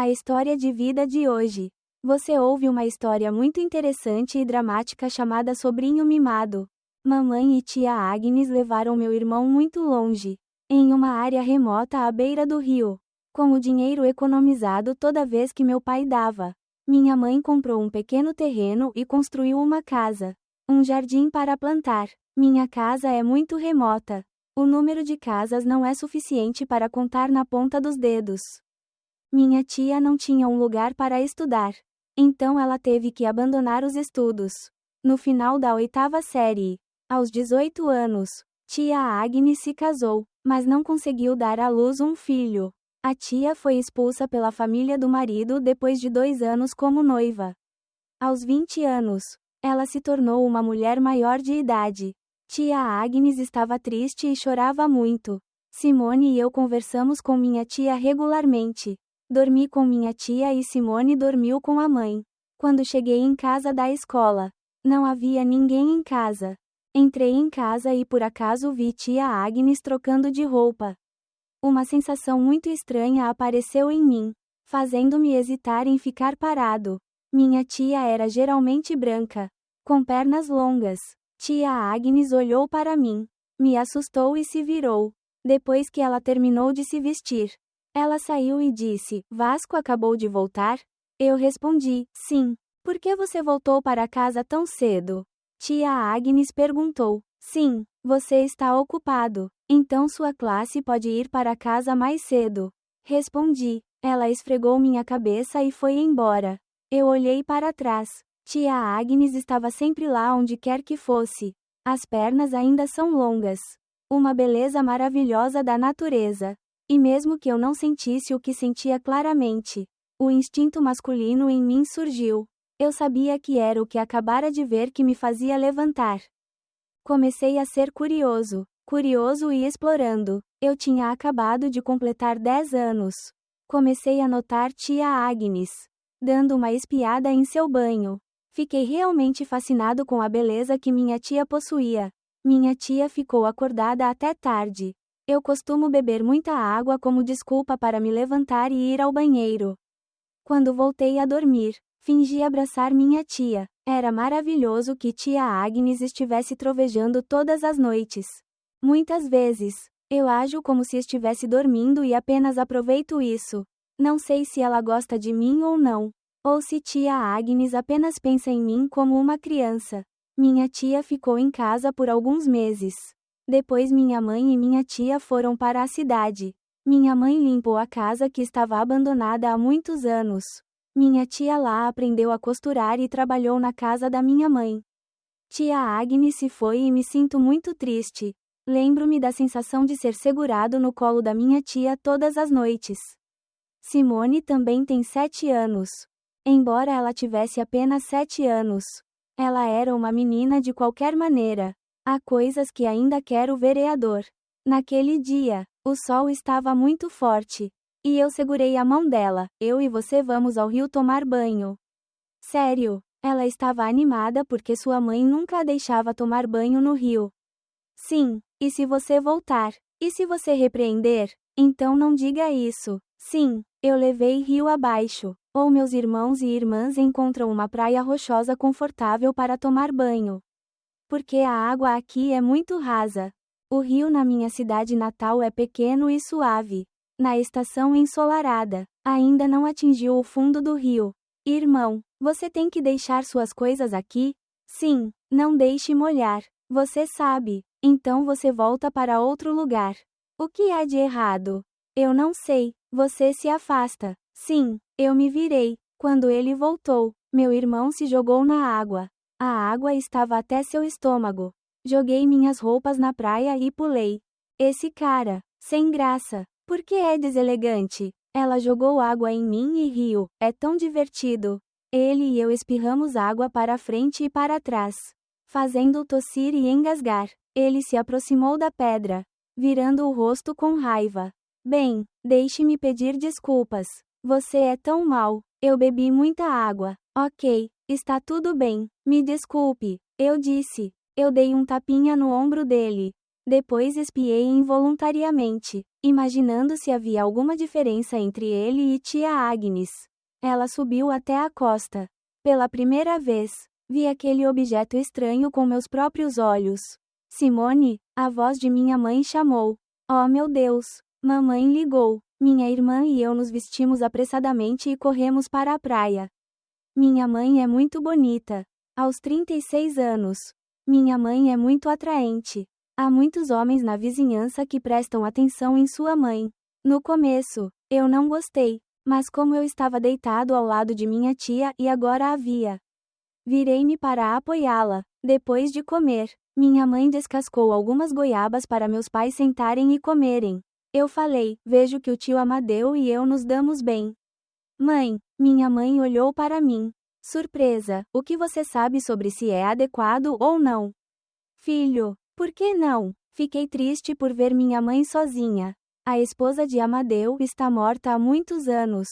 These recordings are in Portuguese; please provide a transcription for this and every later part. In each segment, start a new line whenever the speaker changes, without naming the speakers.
A história de vida de hoje. Você ouve uma história muito interessante e dramática chamada Sobrinho Mimado. Mamãe e tia Agnes levaram meu irmão muito longe, em uma área remota à beira do rio. Com o dinheiro economizado toda vez que meu pai dava, minha mãe comprou um pequeno terreno e construiu uma casa, um jardim para plantar. Minha casa é muito remota. O número de casas não é suficiente para contar na ponta dos dedos. Minha tia não tinha um lugar para estudar, então ela teve que abandonar os estudos. No final da 8ª série, aos 18 anos, tia Agnes se casou, mas não conseguiu dar à luz um filho. A tia foi expulsa pela família do marido depois de 2 anos como noiva. Aos 20 anos, ela se tornou uma mulher maior de idade. Tia Agnes estava triste e chorava muito. Simone e eu conversamos com minha tia regularmente. Dormi com minha tia e Simone dormiu com a mãe. Quando cheguei em casa da escola, não havia ninguém em casa. Entrei em casa e por acaso vi tia Agnes trocando de roupa. Uma sensação muito estranha apareceu em mim, fazendo-me hesitar em ficar parado. Minha tia era geralmente branca, com pernas longas. Tia Agnes olhou para mim, me assustou e se virou. Depois que ela terminou de se vestir, ela saiu e disse: "Vasco acabou de voltar?" Eu respondi: "Sim. Por que você voltou para casa tão cedo?" Tia Agnes perguntou: "Sim, você está ocupado. Então sua classe pode ir para casa mais cedo." Respondi. Ela esfregou minha cabeça e foi embora. Eu olhei para trás. Tia Agnes estava sempre lá onde quer que fosse. As pernas ainda são longas. Uma beleza maravilhosa da natureza. E mesmo que eu não sentisse o que sentia claramente, o instinto masculino em mim surgiu. Eu sabia que era o que acabara de ver que me fazia levantar. Comecei a ser curioso e explorando. Eu tinha acabado de completar 10 anos. Comecei a notar tia Agnes dando uma espiada em seu banho. Fiquei realmente fascinado com a beleza que minha tia possuía. Minha tia ficou acordada até tarde. Eu costumo beber muita água como desculpa para me levantar e ir ao banheiro. Quando voltei a dormir, fingi abraçar minha tia. Era maravilhoso que tia Agnes estivesse trovejando todas as noites. Muitas vezes, eu ajo como se estivesse dormindo e apenas aproveito isso. Não sei se ela gosta de mim ou não, ou se tia Agnes apenas pensa em mim como uma criança. Minha tia ficou em casa por alguns meses. Depois minha mãe e minha tia foram para a cidade. Minha mãe limpou a casa que estava abandonada há muitos anos. Minha tia lá aprendeu a costurar e trabalhou na casa da minha mãe. Tia Agnes se foi e me sinto muito triste. Lembro-me da sensação de ser segurado no colo da minha tia todas as noites. Simone também tem 7 anos. Embora ela tivesse apenas 7 anos, ela era uma menina de qualquer maneira. Há coisas que ainda quero vereador. Naquele dia, o sol estava muito forte. E eu segurei a mão dela. Eu e você vamos ao rio tomar banho. Sério, ela estava animada porque sua mãe nunca a deixava tomar banho no rio. Sim, e se você voltar? E se você repreender? Então não diga isso. Sim, eu levei rio abaixo. Ou meus irmãos e irmãs encontram uma praia rochosa confortável para tomar banho. Porque a água aqui é muito rasa. O rio na minha cidade natal é pequeno e suave. Na estação ensolarada, ainda não atingiu o fundo do rio. Irmão, você tem que deixar suas coisas aqui? Sim, não deixe molhar. Você sabe. Então você volta para outro lugar. O que há de errado? Eu não sei. Você se afasta. Sim, eu me virei. Quando ele voltou, meu irmão se jogou na água. A água estava até seu estômago. Joguei minhas roupas na praia e pulei. Esse cara, sem graça. Por que é deselegante? Ela jogou água em mim e riu. É tão divertido. Ele e eu espirramos água para frente e para trás, fazendo-o tossir e engasgar. Ele se aproximou da pedra, virando o rosto com raiva. Bem, deixe-me pedir desculpas. Você é tão mau. Eu bebi muita água. Ok, está tudo bem. Me desculpe. Eu disse. Eu dei um tapinha no ombro dele. Depois espiei involuntariamente, imaginando se havia alguma diferença entre ele e tia Agnes. Ela subiu até a costa. Pela primeira vez, vi aquele objeto estranho com meus próprios olhos. Simone, a voz de minha mãe chamou. Oh meu Deus! Mamãe ligou. Minha irmã e eu nos vestimos apressadamente e corremos para a praia. Minha mãe é muito bonita. Aos 36 anos. Minha mãe é muito atraente. Há muitos homens na vizinhança que prestam atenção em sua mãe. No começo, eu não gostei, mas como eu estava deitado ao lado de minha tia e agora a via, virei-me para apoiá-la. Depois de comer, minha mãe descascou algumas goiabas para meus pais sentarem e comerem. Eu falei, vejo que o tio Amadeu e eu nos damos bem. Mãe, minha mãe olhou para mim. Surpresa, o que você sabe sobre se é adequado ou não? Filho, por que não? Fiquei triste por ver minha mãe sozinha. A esposa de Amadeu está morta há muitos anos.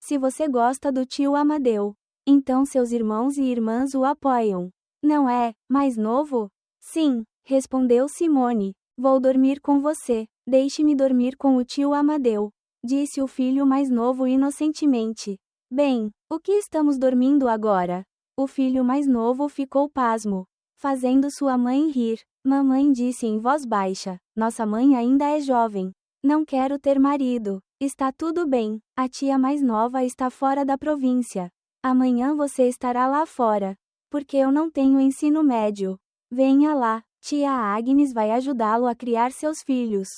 Se você gosta do tio Amadeu, então seus irmãos e irmãs o apoiam. Não é, mais novo? Sim, respondeu Simone. Vou dormir com você. Deixe-me dormir com o tio Amadeu, disse o filho mais novo inocentemente. Bem, o que estamos dormindo agora? O filho mais novo ficou pasmo, fazendo sua mãe rir. Mamãe disse em voz baixa: nossa mãe ainda é jovem. Não quero ter marido. Está tudo bem. A tia mais nova está fora da província. Amanhã você estará lá fora. Porque eu não tenho ensino médio. Venha lá. Tia Agnes vai ajudá-lo a criar seus filhos.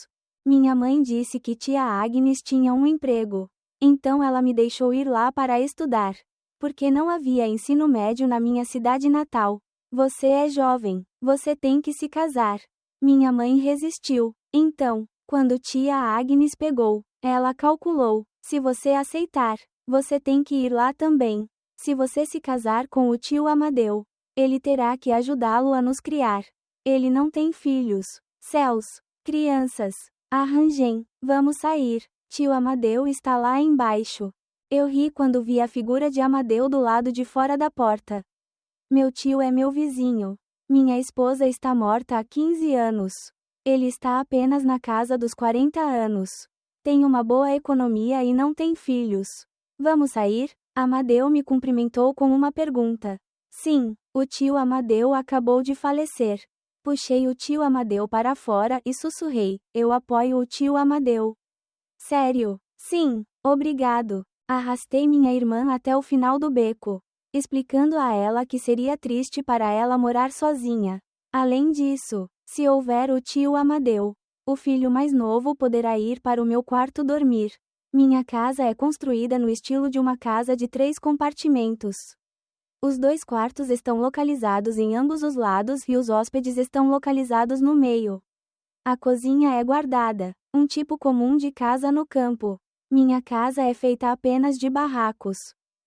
Minha mãe disse que tia Agnes tinha um emprego. Então ela me deixou ir lá para estudar. Porque não havia ensino médio na minha cidade natal. Você é jovem. Você tem que se casar. Minha mãe resistiu. Então, quando tia Agnes pegou, ela calculou: se você aceitar, você tem que ir lá também. Se você se casar com o tio Amadeu, ele terá que ajudá-lo a nos criar. Ele não tem filhos. Céus! Crianças! Arranjem, vamos sair. Tio Amadeu está lá embaixo. Eu ri quando vi a figura de Amadeu do lado de fora da porta. Meu tio é meu vizinho. Minha esposa está morta há 15 anos. Ele está apenas na casa dos 40 anos. Tem uma boa economia e não tem filhos. Vamos sair? Amadeu me cumprimentou com uma pergunta. Sim, o tio Amadeu acabou de falecer. Puxei o tio Amadeu para fora e sussurrei: eu apoio o tio Amadeu. Sério? Sim, obrigado. Arrastei minha irmã até o final do beco, explicando a ela que seria triste para ela morar sozinha. Além disso, se houver o tio Amadeu, o filho mais novo poderá ir para o meu quarto dormir. Minha casa é construída no estilo de uma casa de 3 compartimentos. Os 2 quartos estão localizados em ambos os lados e os hóspedes estão localizados no meio. A cozinha é guardada, um tipo comum de casa no campo. Minha casa é feita apenas de barracos,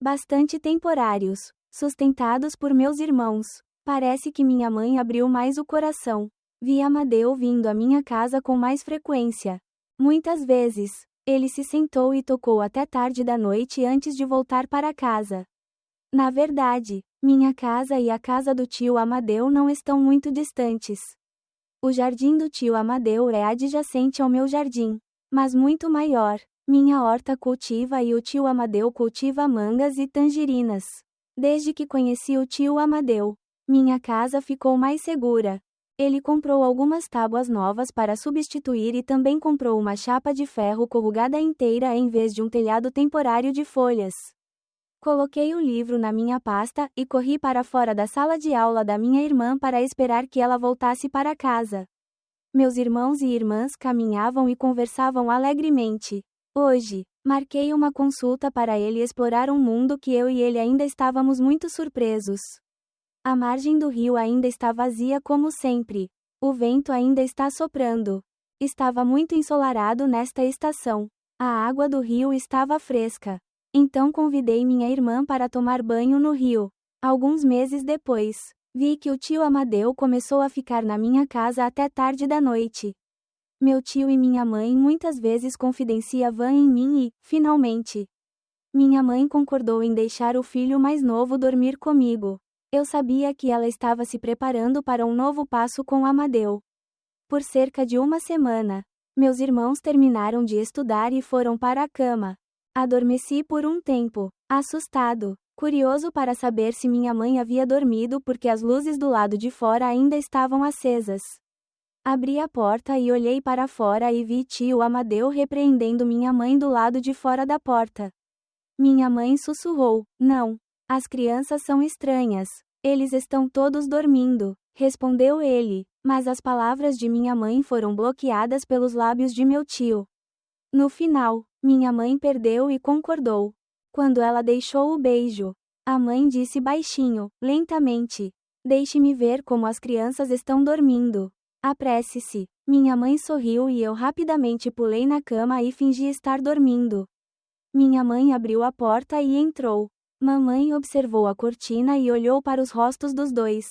bastante temporários, sustentados por meus irmãos. Parece que minha mãe abriu mais o coração. Vi Amadeu vindo à minha casa com mais frequência. Muitas vezes, ele se sentou e tocou até tarde da noite antes de voltar para casa. Na verdade, minha casa e a casa do tio Amadeu não estão muito distantes. O jardim do tio Amadeu é adjacente ao meu jardim, mas muito maior. Minha horta cultiva e o tio Amadeu cultiva mangas e tangerinas. Desde que conheci o tio Amadeu, minha casa ficou mais segura. Ele comprou algumas tábuas novas para substituir e também comprou uma chapa de ferro corrugada inteira em vez de um telhado temporário de folhas. Coloquei o livro na minha pasta e corri para fora da sala de aula da minha irmã para esperar que ela voltasse para casa. Meus irmãos e irmãs caminhavam e conversavam alegremente. Hoje, marquei uma consulta para ele explorar um mundo que eu e ele ainda estávamos muito surpresos. A margem do rio ainda está vazia como sempre. O vento ainda está soprando. Estava muito ensolarado nesta estação. A água do rio estava fresca. Então convidei minha irmã para tomar banho no rio. Alguns meses depois, vi que o tio Amadeu começou a ficar na minha casa até tarde da noite. Meu tio e minha mãe muitas vezes confidenciavam em mim e, finalmente, minha mãe concordou em deixar o filho mais novo dormir comigo. Eu sabia que ela estava se preparando para um novo passo com Amadeu. Por cerca de uma semana, meus irmãos terminaram de estudar e foram para a cama. Adormeci por um tempo, assustado, curioso para saber se minha mãe havia dormido porque as luzes do lado de fora ainda estavam acesas. Abri a porta e olhei para fora e vi tio Amadeu repreendendo minha mãe do lado de fora da porta. Minha mãe sussurrou: "Não. As crianças são estranhas. Eles estão todos dormindo", respondeu ele, mas as palavras de minha mãe foram bloqueadas pelos lábios de meu tio. No final, minha mãe perdeu e concordou. Quando ela deixou o beijo, a mãe disse baixinho, lentamente: "Deixe-me ver como as crianças estão dormindo. Apresse-se." Minha mãe sorriu e eu rapidamente pulei na cama e fingi estar dormindo. Minha mãe abriu a porta e entrou. Mamãe observou a cortina e olhou para os rostos dos dois.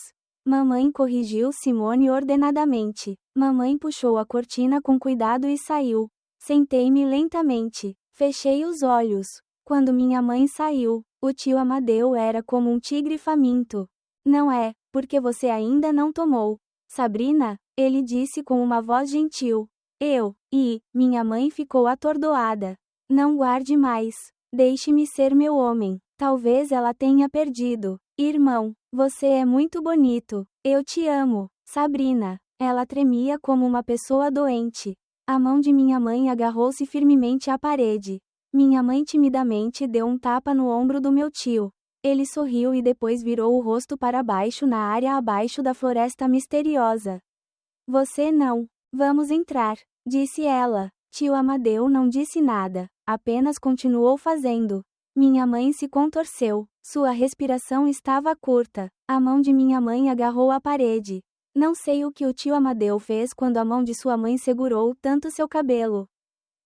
Mamãe corrigiu Simone ordenadamente. Mamãe puxou a cortina com cuidado e saiu. Sentei-me lentamente. Fechei os olhos. Quando minha mãe saiu, o tio Amadeu era como um tigre faminto. "Não é, porque você ainda não tomou, Sabrina?" ele disse com uma voz gentil. Minha mãe ficou atordoada. "Não guarde mais. Deixe-me ser meu homem. Talvez ela tenha perdido. Irmão, você é muito bonito. Eu te amo, Sabrina." Ela tremia como uma pessoa doente. A mão de minha mãe agarrou-se firmemente à parede. Minha mãe timidamente deu um tapa no ombro do meu tio. Ele sorriu e depois virou o rosto para baixo na área abaixo da floresta misteriosa. "Você não. Vamos entrar", disse ela. Tio Amadeu não disse nada, apenas continuou fazendo. Minha mãe se contorceu. Sua respiração estava curta. A mão de minha mãe agarrou a parede. Não sei o que o tio Amadeu fez quando a mão de sua mãe segurou tanto seu cabelo.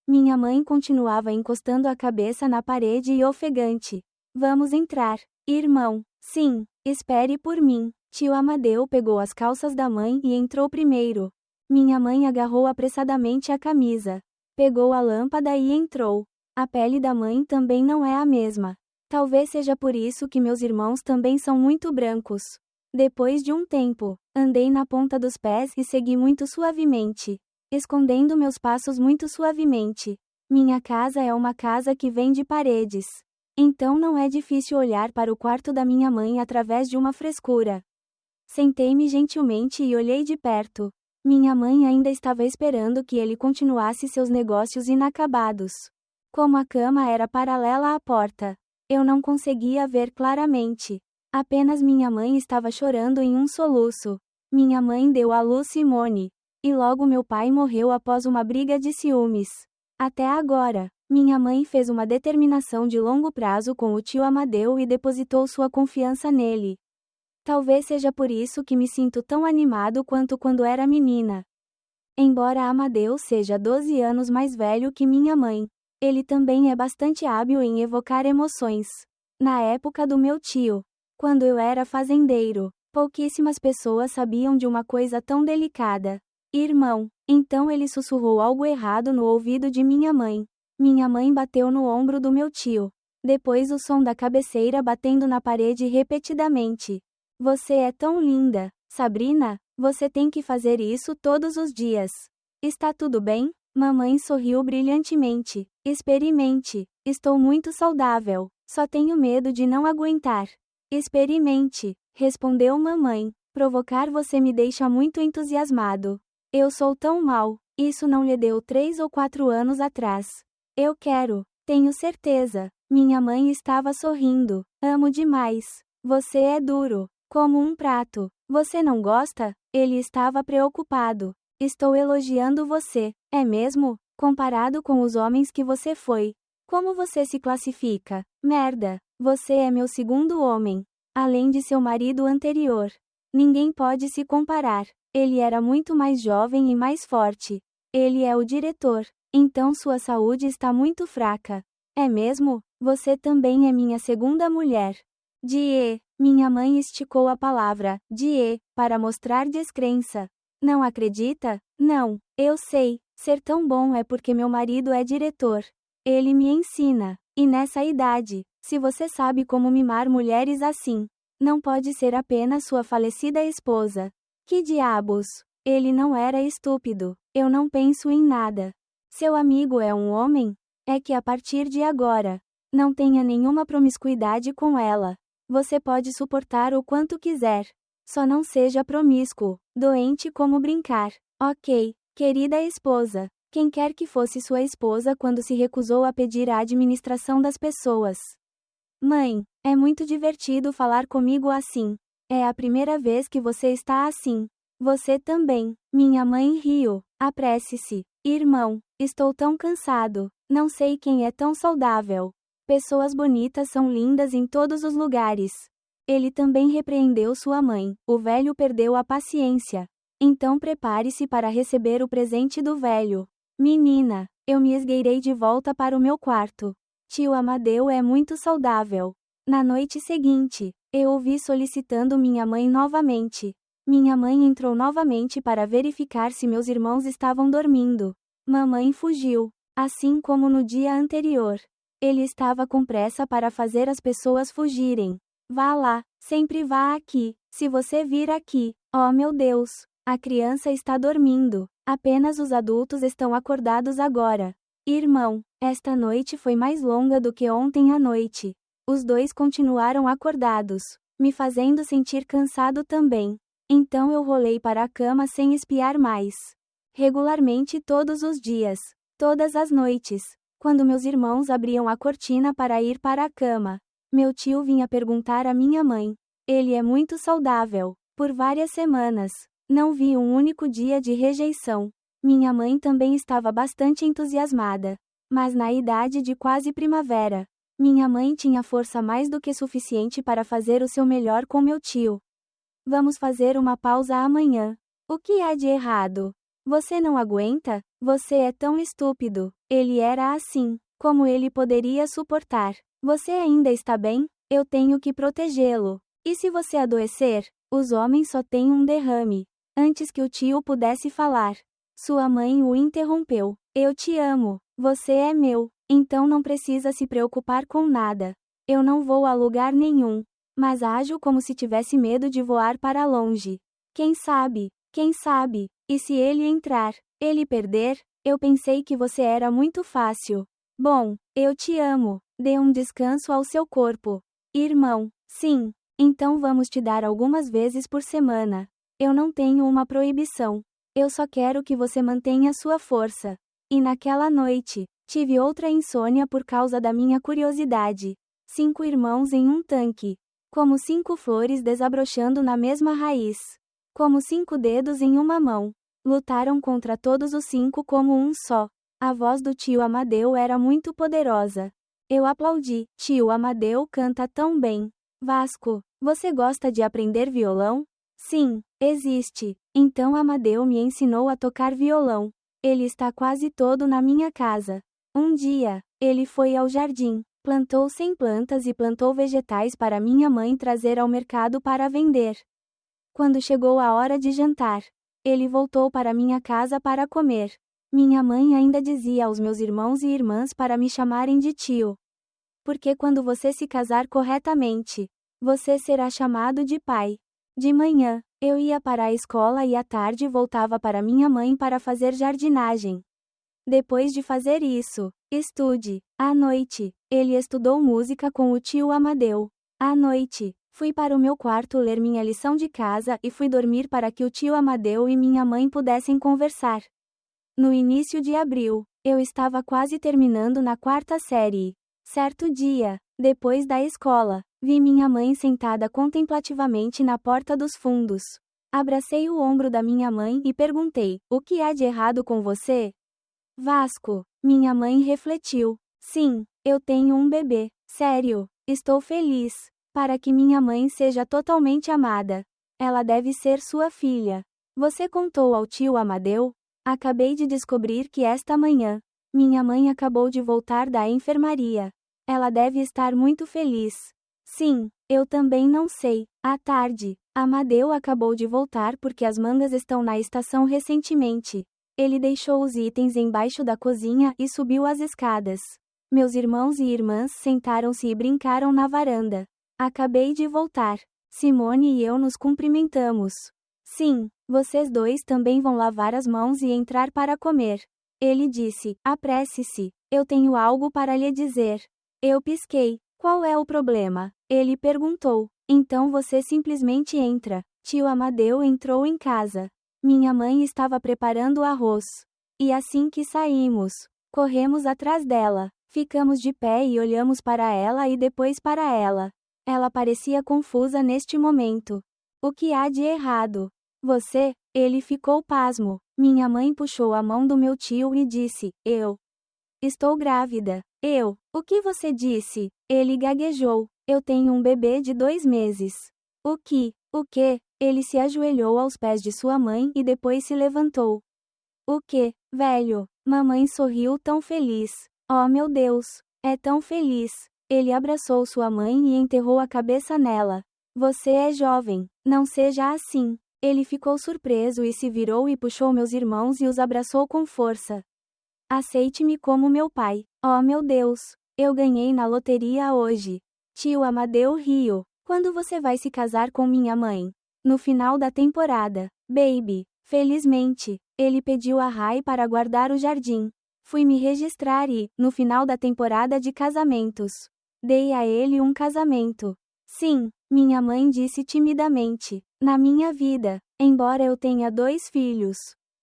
Minha mãe continuava encostando a cabeça na parede e ofegante. "Vamos entrar, irmão." "Sim, espere por mim." Tio Amadeu pegou as calças da mãe e entrou primeiro. Minha mãe agarrou apressadamente a camisa. Pegou a lâmpada e entrou. A pele da mãe também não é a mesma. Talvez seja por isso que meus irmãos também são muito brancos. Depois de um tempo, andei na ponta dos pés e segui muito suavemente, escondendo meus passos muito suavemente. Minha casa é uma casa que vem de paredes. Então não é difícil olhar para o quarto da minha mãe através de uma frescura. Sentei-me gentilmente e olhei de perto. Minha mãe ainda estava esperando que ele continuasse seus negócios inacabados. Como a cama era paralela à porta, eu não conseguia ver claramente. Apenas minha mãe estava chorando em um soluço. Minha mãe deu à luz Simone. E logo meu pai morreu após uma briga de ciúmes. Até agora, minha mãe fez uma determinação de longo prazo com o tio Amadeu e depositou sua confiança nele. Talvez seja por isso que me sinto tão animado quanto quando era menina. Embora Amadeu seja 12 anos mais velho que minha mãe, ele também é bastante hábil em evocar emoções. Na época do meu tio, quando eu era fazendeiro, pouquíssimas pessoas sabiam de uma coisa tão delicada. "Irmão." Então ele sussurrou algo errado no ouvido de minha mãe. Minha mãe bateu no ombro do meu tio. Depois o som da cabeceira batendo na parede repetidamente. "Você é tão linda, Sabrina. Você tem que fazer isso todos os dias. Está tudo bem?" Mamãe sorriu brilhantemente. "Experimente. Estou muito saudável. Só tenho medo de não aguentar." "Experimente", respondeu mamãe. "Provocar você me deixa muito entusiasmado." "Eu sou tão mal. Isso não lhe deu 3 ou 4 anos atrás." "Eu quero. Tenho certeza." Minha mãe estava sorrindo. "Amo demais. Você é duro. Como um prato. Você não gosta?" Ele estava preocupado. "Estou elogiando você, é mesmo? Comparado com os homens que você foi. Como você se classifica?" "Merda. Você é meu segundo homem. Além de seu marido anterior. Ninguém pode se comparar. Ele era muito mais jovem e mais forte. Ele é o diretor. Então sua saúde está muito fraca." "É mesmo? Você também é minha segunda mulher." "Die." Minha mãe esticou a palavra "die" para mostrar descrença. "Não acredita?" "Não. Eu sei. Ser tão bom é porque meu marido é diretor. Ele me ensina. E nessa idade, se você sabe como mimar mulheres assim, não pode ser apenas sua falecida esposa." "Que diabos?" Ele não era estúpido. Eu não penso em nada. Seu amigo é um homem? É que a partir de agora, não tenha nenhuma promiscuidade com ela. Você pode suportar o quanto quiser. Só não seja promíscuo, doente como brincar. Ok, querida esposa. Quem quer que fosse sua esposa quando se recusou a pedir a administração das pessoas. Mãe, é muito divertido falar comigo assim. É a primeira vez que você está assim. Você também. Minha mãe riu. Apresse-se. Irmão, estou tão cansado. Não sei quem é tão saudável. Pessoas bonitas são lindas em todos os lugares. Ele também repreendeu sua mãe. O velho perdeu a paciência. Então prepare-se para receber o presente do velho. Menina, eu me esgueirei de volta para o meu quarto. Tio Amadeu é muito saudável. Na noite seguinte, eu ouvi solicitando minha mãe novamente. Minha mãe entrou novamente para verificar se meus irmãos estavam dormindo. Mamãe fugiu, assim como no dia anterior. Ele estava com pressa para fazer as pessoas fugirem. Vá lá, sempre vá aqui. Se você vir aqui, oh meu Deus, a criança está dormindo. Apenas os adultos estão acordados agora. Irmão, esta noite foi mais longa do que ontem à noite. Os dois continuaram acordados, me fazendo sentir cansado também. Então eu rolei para a cama sem espiar mais. Regularmente todos os dias, todas as noites, quando meus irmãos abriam a cortina para ir para a cama, meu tio vinha perguntar à minha mãe. Ele é muito saudável. Por várias semanas, não vi um único dia de rejeição. Minha mãe também estava bastante entusiasmada. Mas na idade de quase primavera, minha mãe tinha força mais do que suficiente para fazer o seu melhor com meu tio. Vamos fazer uma pausa amanhã. O que há de errado? Você não aguenta? Você é tão estúpido. Ele era assim. Como ele poderia suportar? Você ainda está bem? Eu tenho que protegê-lo. E se você adoecer? Os homens só têm um derrame. Antes que o tio pudesse falar, sua mãe o interrompeu. Eu te amo. Você é meu. Então não precisa se preocupar com nada. Eu não vou a lugar nenhum. Mas ajo como se tivesse medo de voar para longe. Quem sabe? Quem sabe? E se ele entrar? Ele perder? Eu pensei que você era muito fácil. Bom, eu te amo. Dê um descanso ao seu corpo. Irmão, sim. Então vamos te dar algumas vezes por semana. Eu não tenho uma proibição. Eu só quero que você mantenha sua força. E naquela noite, tive outra insônia por causa da minha curiosidade. 5 irmãos em um tanque. Como 5 flores desabrochando na mesma raiz. Como 5 dedos em uma mão. Lutaram contra todos os 5 como um só. A voz do tio Amadeu era muito poderosa. Eu aplaudi. Tio Amadeu canta tão bem. Vasco, você gosta de aprender violão? Sim, existe. Então Amadeu me ensinou a tocar violão. Ele está quase todo na minha casa. Um dia, ele foi ao jardim, plantou 100 plantas e plantou vegetais para minha mãe trazer ao mercado para vender. Quando chegou a hora de jantar, ele voltou para minha casa para comer. Minha mãe ainda dizia aos meus irmãos e irmãs para me chamarem de tio. Porque quando você se casar corretamente, você será chamado de pai. De manhã, eu ia para a escola e à tarde voltava para minha mãe para fazer jardinagem. Depois de fazer isso, estude. À noite, ele estudou música com o tio Amadeu. À noite, fui para o meu quarto ler minha lição de casa e fui dormir para que o tio Amadeu e minha mãe pudessem conversar. No início de abril, eu estava quase terminando na 4ª série. Certo dia, depois da escola, vi minha mãe sentada contemplativamente na porta dos fundos. Abracei o ombro da minha mãe e perguntei: o que há de errado com você? Vasco, minha mãe refletiu. Sim, eu tenho um bebê. Sério, estou feliz. Para que minha mãe seja totalmente amada. Ela deve ser sua filha. Você contou ao tio Amadeu? Acabei de descobrir que esta manhã, minha mãe acabou de voltar da enfermaria. Ela deve estar muito feliz. Sim, eu também não sei. À tarde, Amadeu acabou de voltar porque as mangas estão na estação recentemente. Ele deixou os itens embaixo da cozinha e subiu as escadas. Meus irmãos e irmãs sentaram-se e brincaram na varanda. Acabei de voltar. Simone e eu nos cumprimentamos. Sim, vocês dois também vão lavar as mãos e entrar para comer. Ele disse: apresse-se, eu tenho algo para lhe dizer. Eu pisquei. Qual é o problema? Ele perguntou. Então você simplesmente entra. Tio Amadeu entrou em casa. Minha mãe estava preparando o arroz. E assim que saímos, corremos atrás dela. Ficamos de pé e olhamos para ela e depois para ela. Ela parecia confusa neste momento. O que há de errado? Você? Ele ficou pasmo. Minha mãe puxou a mão do meu tio e disse: eu estou grávida. O que você disse? Ele gaguejou. Eu tenho um bebê de 2 meses. O que? O quê? Ele se ajoelhou aos pés de sua mãe e depois se levantou. O que, velho? Mamãe sorriu tão feliz. Oh meu Deus, é tão feliz. Ele abraçou sua mãe e enterrou a cabeça nela. Você é jovem, não seja assim. Ele ficou surpreso e se virou e puxou meus irmãos e os abraçou com força. Aceite-me como meu pai. Oh meu Deus, eu ganhei na loteria hoje. Tio Amadeu riu. Quando você vai se casar com minha mãe? No final da temporada, baby. Felizmente, ele pediu a Rai para guardar o jardim. Fui me registrar e, no final da temporada de casamentos, dei a ele um casamento. Sim, minha mãe disse timidamente. Na minha vida, embora eu tenha 2 filhos,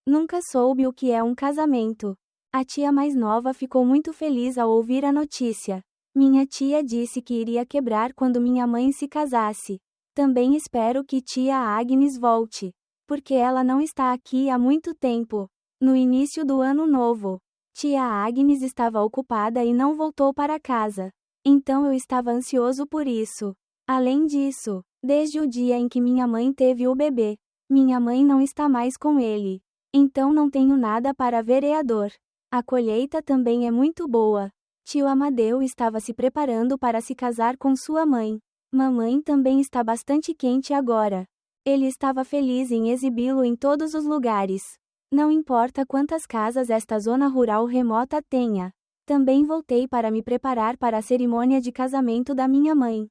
nunca soube o que é um casamento. A tia mais nova ficou muito feliz ao ouvir a notícia. Minha tia disse que iria quebrar quando minha mãe se casasse. Também espero que tia Agnes volte, porque ela não está aqui há muito tempo. No início do ano novo, tia Agnes estava ocupada e não voltou para casa. Então eu estava ansioso por isso. Além disso, desde o dia em que minha mãe teve o bebê, minha mãe não está mais com ele. Então não tenho nada para vereador. A colheita também é muito boa. Tio Amadeu estava se preparando para se casar com sua mãe. Mamãe também está bastante quente agora. Ele estava feliz em exibi-lo em todos os lugares. Não importa quantas casas esta zona rural remota tenha. Também voltei para me preparar para a cerimônia de casamento da minha mãe.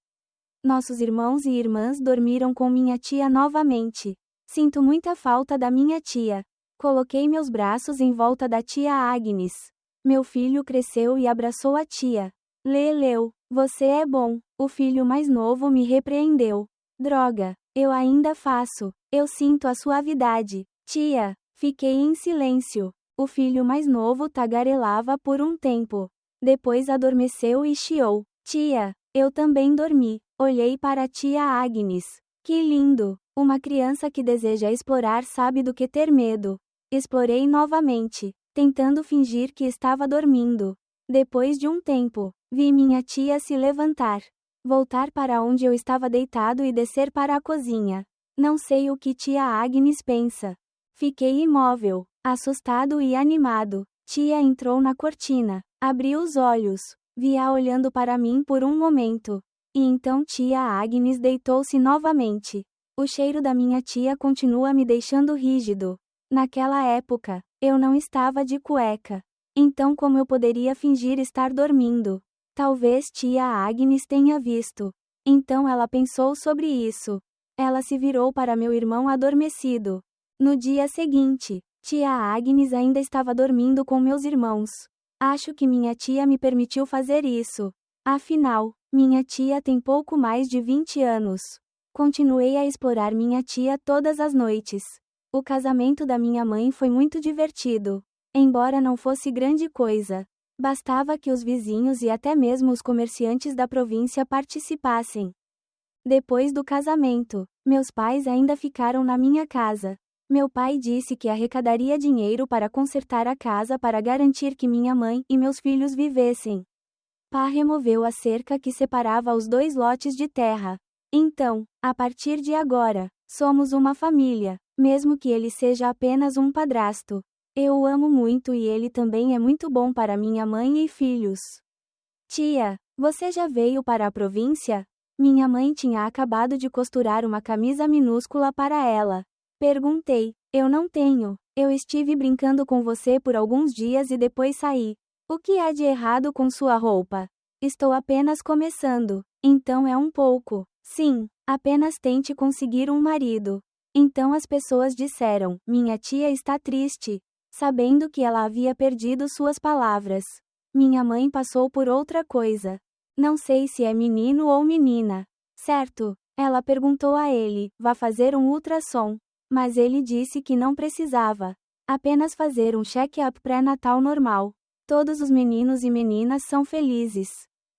Nossos irmãos e irmãs dormiram com minha tia novamente. Sinto muita falta da minha tia. Coloquei meus braços em volta da tia Agnes. Meu filho cresceu e abraçou a tia. Leleu, você é bom. O filho mais novo me repreendeu. Droga, eu ainda faço. Eu sinto a suavidade. Tia, fiquei em silêncio. O filho mais novo tagarelava por um tempo. Depois adormeceu e chiou. Tia, eu também dormi. Olhei para a tia Agnes. Que lindo! Uma criança que deseja explorar sabe do que ter medo. Explorei novamente, tentando fingir que estava dormindo. Depois de um tempo, vi minha tia se levantar, voltar para onde eu estava deitado e descer para a cozinha. Não sei o que tia Agnes pensa. Fiquei imóvel, assustado e animado. Tia entrou na cortina, abriu os olhos, vi-a olhando para mim por um momento. E então tia Agnes deitou-se novamente. O cheiro da minha tia continua me deixando rígido. Naquela época, eu não estava de cueca. Então como eu poderia fingir estar dormindo? Talvez tia Agnes tenha visto. Então ela pensou sobre isso. Ela se virou para meu irmão adormecido. No dia seguinte, tia Agnes ainda estava dormindo com meus irmãos. Acho que minha tia me permitiu fazer isso. Afinal, minha tia tem pouco mais de 20 anos. Continuei a explorar minha tia todas as noites. O casamento da minha mãe foi muito divertido. Embora não fosse grande coisa, bastava que os vizinhos e até mesmo os comerciantes da província participassem. Depois do casamento, meus pais ainda ficaram na minha casa. Meu pai disse que arrecadaria dinheiro para consertar a casa para garantir que minha mãe e meus filhos vivessem. Pá removeu a cerca que separava os 2 lotes de terra. Então, a partir de agora, somos uma família, mesmo que ele seja apenas um padrasto. Eu o amo muito e ele também é muito bom para minha mãe e filhos. Tia, você já veio para a província? Minha mãe tinha acabado de costurar uma camisa minúscula para ela. Perguntei. Eu não tenho. Eu estive brincando com você por alguns dias e depois saí. O que há de errado com sua roupa? Estou apenas começando. Então é um pouco. Sim, apenas tente conseguir um marido. Então as pessoas disseram: minha tia está triste, sabendo que ela havia perdido suas palavras. Minha mãe passou por outra coisa. Não sei se é menino ou menina. Certo? Ela perguntou a ele: vá fazer um ultrassom. Mas ele disse que não precisava. Apenas fazer um check-up pré-natal normal. Todos os meninos e meninas são felizes.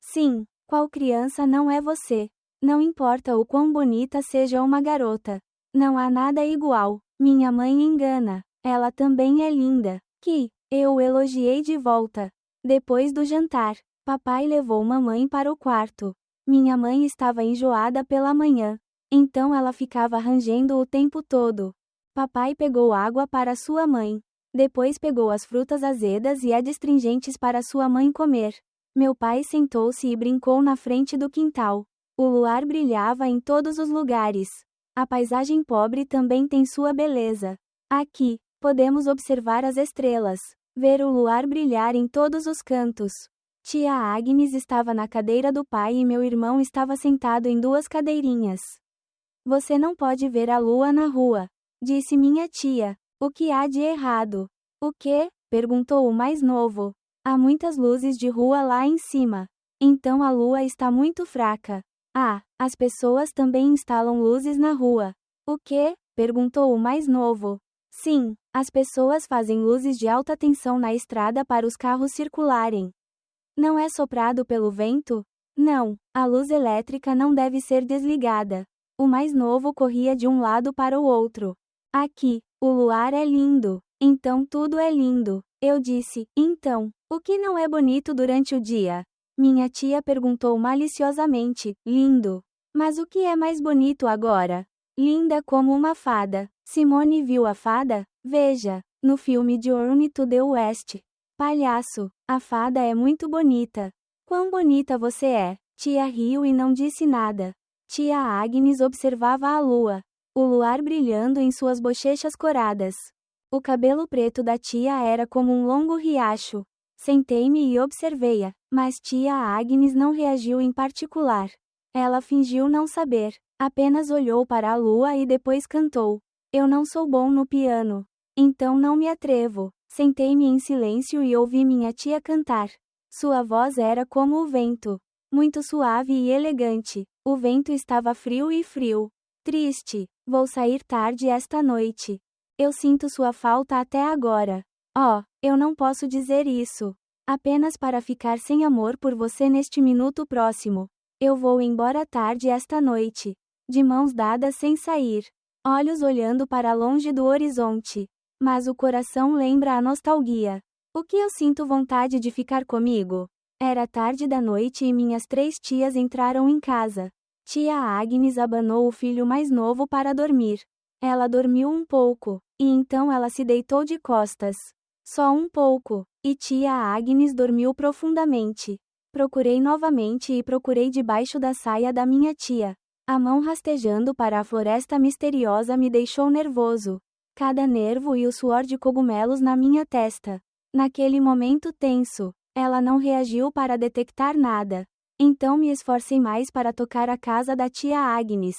Sim, qual criança não é você? Não importa o quão bonita seja uma garota. Não há nada igual. Minha mãe engana. Ela também é linda. Que eu o elogiei de volta. Depois do jantar, papai levou mamãe para o quarto. Minha mãe estava enjoada pela manhã. Então ela ficava rangendo o tempo todo. Papai pegou água para sua mãe. Depois pegou as frutas azedas e adstringentes para sua mãe comer. Meu pai sentou-se e brincou na frente do quintal. O luar brilhava em todos os lugares. A paisagem pobre também tem sua beleza. Aqui, podemos observar as estrelas, ver o luar brilhar em todos os cantos. Tia Agnes estava na cadeira do pai e meu irmão estava sentado em duas cadeirinhas. Você não pode ver a lua na rua, disse minha tia. O que há de errado? O quê? Perguntou o mais novo. Há muitas luzes de rua lá em cima. Então a lua está muito fraca. Ah, as pessoas também instalam luzes na rua. O quê? Perguntou o mais novo. Sim, as pessoas fazem luzes de alta tensão na estrada para os carros circularem. Não é soprado pelo vento? Não, a luz elétrica não deve ser desligada. O mais novo corria de um lado para o outro. Aqui, o luar é lindo. Então tudo é lindo. Eu disse: então, o que não é bonito durante o dia? Minha tia perguntou maliciosamente: lindo. Mas o que é mais bonito agora? Linda como uma fada. Simone viu a fada? Veja, no filme Journey to the West. Palhaço, a fada é muito bonita. Quão bonita você é? Tia riu e não disse nada. Tia Agnes observava a lua. O luar brilhando em suas bochechas coradas. O cabelo preto da tia era como um longo riacho. Sentei-me e observei-a, mas tia Agnes não reagiu em particular. Ela fingiu não saber, apenas olhou para a lua e depois cantou. Eu não sou bom no piano, então não me atrevo. Sentei-me em silêncio e ouvi minha tia cantar. Sua voz era como o vento, muito suave e elegante. O vento estava frio e frio. Triste, vou sair tarde esta noite. Eu sinto sua falta até agora. Oh, eu não posso dizer isso. Apenas para ficar sem amor por você neste minuto próximo. Eu vou embora tarde esta noite. De mãos dadas sem sair. Olhos olhando para longe do horizonte. Mas o coração lembra a nostalgia. O que eu sinto vontade de ficar comigo? Era tarde da noite e minhas 3 tias entraram em casa. Tia Agnes abanou o filho mais novo para dormir. Ela dormiu um pouco, e então ela se deitou de costas. Só um pouco, e tia Agnes dormiu profundamente. Procurei novamente e procurei debaixo da saia da minha tia. A mão rastejando para a floresta misteriosa me deixou nervoso. Cada nervo e o suor de cogumelos na minha testa. Naquele momento tenso, ela não reagiu para detectar nada. Então me esforcei mais para tocar a casa da tia Agnes.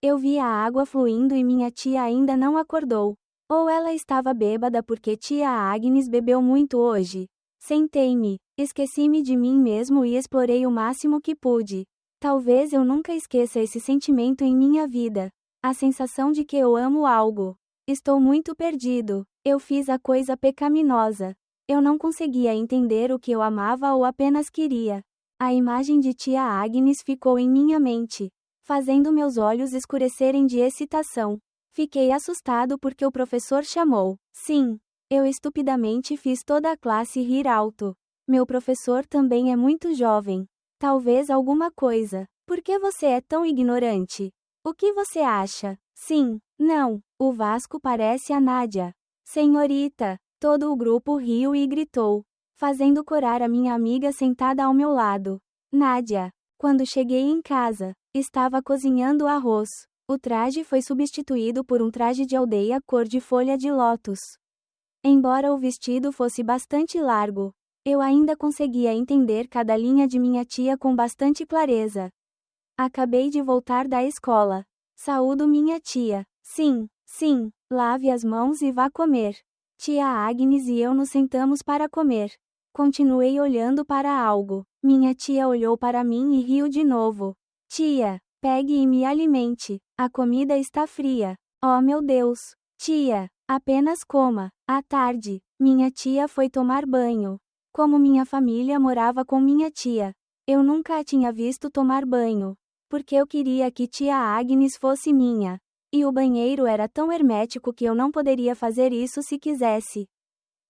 Eu vi a água fluindo e minha tia ainda não acordou. Ou ela estava bêbada porque tia Agnes bebeu muito hoje. Sentei-me, esqueci-me de mim mesmo e explorei o máximo que pude. Talvez eu nunca esqueça esse sentimento em minha vida. A sensação de que eu amo algo. Estou muito perdido. Eu fiz a coisa pecaminosa. Eu não conseguia entender o que eu amava ou apenas queria. A imagem de tia Agnes ficou em minha mente, fazendo meus olhos escurecerem de excitação. Fiquei assustado porque o professor chamou. Sim, eu estupidamente fiz toda a classe rir alto. Meu professor também é muito jovem. Talvez alguma coisa. Por que você é tão ignorante? O que você acha? Sim, não. O Vasco parece a Nádia. Senhorita. Todo o grupo riu e gritou, fazendo corar a minha amiga sentada ao meu lado. Nádia. Quando cheguei em casa, estava cozinhando arroz. O traje foi substituído por um traje de aldeia cor de folha de lótus. Embora o vestido fosse bastante largo, eu ainda conseguia entender cada linha de minha tia com bastante clareza. Acabei de voltar da escola. Saúdo minha tia. Sim, sim, lave as mãos e vá comer. Tia Agnes e eu nos sentamos para comer. Continuei olhando para algo. Minha tia olhou para mim e riu de novo. Tia, pegue e me alimente. A comida está fria. Oh meu Deus. Tia, apenas coma. À tarde, minha tia foi tomar banho. Como minha família morava com minha tia, eu nunca a tinha visto tomar banho. Porque eu queria que tia Agnes fosse minha. E o banheiro era tão hermético que eu não poderia fazer isso se quisesse.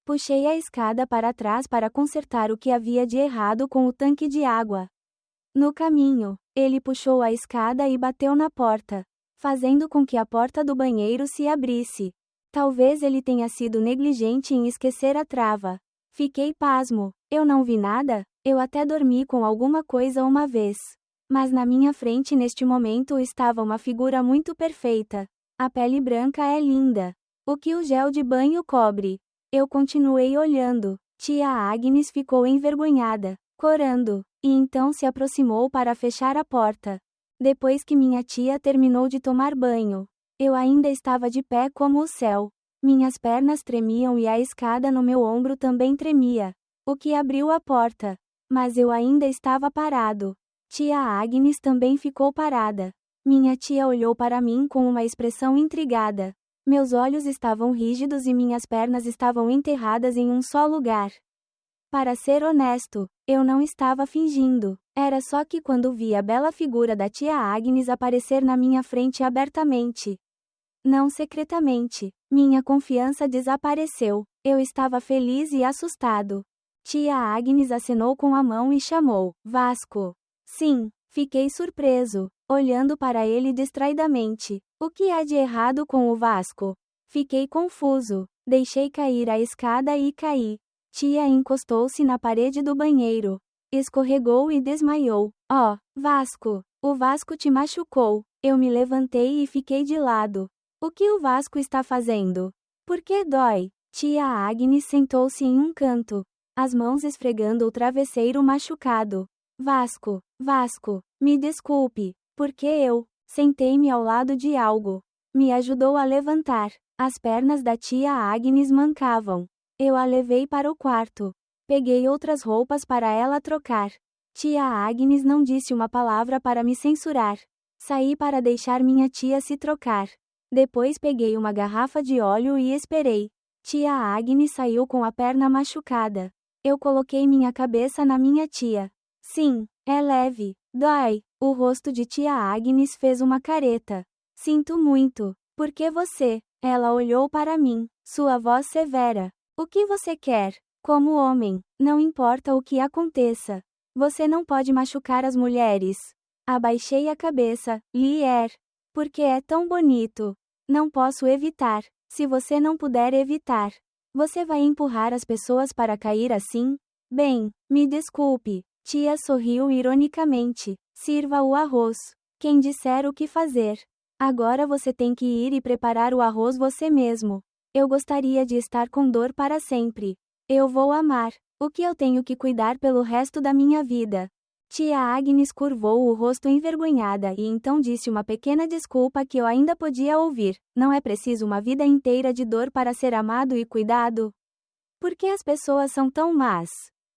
Puxei a escada para trás para consertar o que havia de errado com o tanque de água. No caminho, ele puxou a escada e bateu na porta, fazendo com que a porta do banheiro se abrisse. Talvez ele tenha sido negligente em esquecer a trava. Fiquei pasmo. Eu não vi nada, eu até dormi com alguma coisa uma vez. Mas na minha frente neste momento estava uma figura muito perfeita. A pele branca é linda. O que o gel de banho cobre? Eu continuei olhando. Tia Agnes ficou envergonhada, corando, e então se aproximou para fechar a porta. Depois que minha tia terminou de tomar banho, eu ainda estava de pé como o céu. Minhas pernas tremiam e a escada no meu ombro também tremia. O que abriu a porta? Mas eu ainda estava parado. Tia Agnes também ficou parada. Minha tia olhou para mim com uma expressão intrigada. Meus olhos estavam rígidos e minhas pernas estavam enterradas em um só lugar. Para ser honesto, eu não estava fingindo. Era só que quando vi a bela figura da tia Agnes aparecer na minha frente abertamente, não secretamente, minha confiança desapareceu. Eu estava feliz e assustado. Tia Agnes acenou com a mão e chamou: Vasco. Sim, fiquei surpreso, olhando para ele distraidamente. O que há de errado com o Vasco? Fiquei confuso. Deixei cair a escada e caí. Tia encostou-se na parede do banheiro. Escorregou e desmaiou. Oh, Vasco! O Vasco te machucou. Eu me levantei e fiquei de lado. O que o Vasco está fazendo? Por que dói? Tia Agnes sentou-se em um canto, as mãos esfregando o travesseiro machucado. Vasco, Vasco, me desculpe, porque eu sentei-me ao lado de algo. Me ajudou a levantar. As pernas da tia Agnes mancavam. Eu a levei para o quarto. Peguei outras roupas para ela trocar. Tia Agnes não disse uma palavra para me censurar. Saí para deixar minha tia se trocar. Depois peguei uma garrafa de óleo e esperei. Tia Agnes saiu com a perna machucada. Eu coloquei minha cabeça na minha tia. Sim, é leve. Dói. O rosto de tia Agnes fez uma careta. Sinto muito. Por que você? Ela olhou para mim. Sua voz severa. O que você quer? Como homem, não importa o que aconteça. Você não pode machucar as mulheres. Abaixei a cabeça. Lier. Porque é tão bonito. Não posso evitar. Se você não puder evitar, você vai empurrar as pessoas para cair assim? Bem, me desculpe. Tia sorriu ironicamente. Sirva o arroz. Quem disser o que fazer. Agora você tem que ir e preparar o arroz você mesmo. Eu gostaria de estar com dor para sempre. Eu vou amar. O que eu tenho que cuidar pelo resto da minha vida? Tia Agnes curvou o rosto envergonhada e então disse uma pequena desculpa que eu ainda podia ouvir. Não é preciso uma vida inteira de dor para ser amado e cuidado? Por que as pessoas são tão más?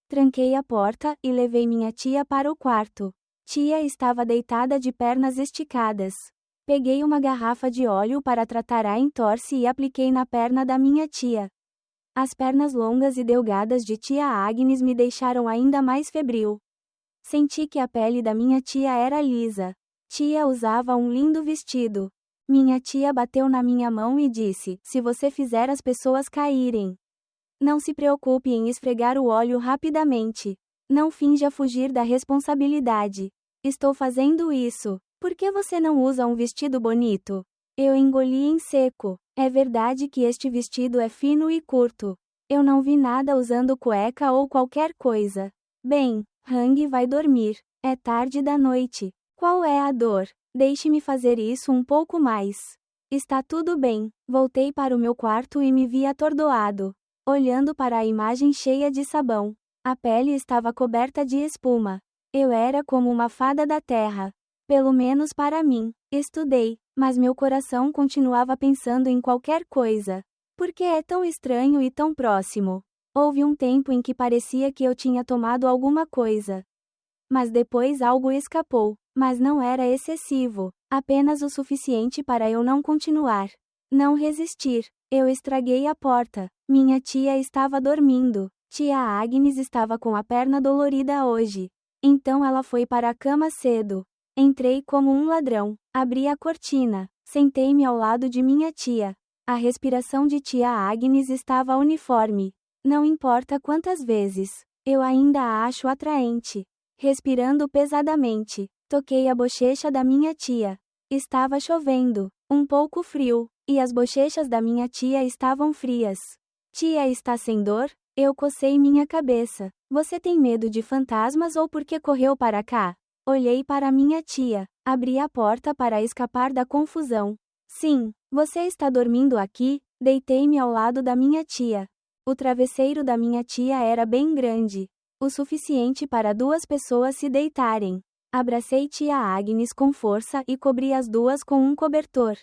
Tranquei a porta e levei minha tia para o quarto. Tia estava deitada de pernas esticadas. Peguei uma garrafa de óleo para tratar a entorse e apliquei na perna da minha tia. As pernas longas e delgadas de tia Agnes me deixaram ainda mais febril. Senti que a pele da minha tia era lisa. Tia usava um lindo vestido. Minha tia bateu na minha mão e disse: se você fizer as pessoas caírem, não se preocupe em esfregar o óleo rapidamente. Não finja fugir da responsabilidade. Estou fazendo isso. Por que você não usa um vestido bonito? Eu engoli em seco. É verdade que este vestido é fino e curto. Eu não vi nada usando cueca ou qualquer coisa. Bem, Hang vai dormir. É tarde da noite. Qual é a dor? Deixe-me fazer isso um pouco mais. Está tudo bem. Voltei para o meu quarto e me vi atordoado, olhando para a imagem cheia de sabão. A pele estava coberta de espuma. Eu era como uma fada da terra. Pelo menos para mim. Estudei. Mas meu coração continuava pensando em qualquer coisa. Por que é tão estranho e tão próximo? Houve um tempo em que parecia que eu tinha tomado alguma coisa. Mas depois algo escapou, mas não era excessivo, apenas o suficiente para eu não continuar. Não resistir. Eu estraguei a porta. Minha tia estava dormindo. Tia Agnes estava com a perna dolorida hoje. Então ela foi para a cama cedo. Entrei como um ladrão. Abri a cortina. Sentei-me ao lado de minha tia. A respiração de tia Agnes estava uniforme. Não importa quantas vezes. Eu ainda a acho atraente. Respirando pesadamente. Toquei a bochecha da minha tia. Estava chovendo. Um pouco frio. E as bochechas da minha tia estavam frias. Tia está sem dor? Eu cocei minha cabeça. Você tem medo de fantasmas ou porque correu para cá? Olhei para minha tia. Abri a porta para escapar da confusão. Sim, você está dormindo aqui? Deitei-me ao lado da minha tia. O travesseiro da minha tia era bem grande. O suficiente para 2 pessoas se deitarem. Abracei tia Agnes com força e cobri as duas com um cobertor.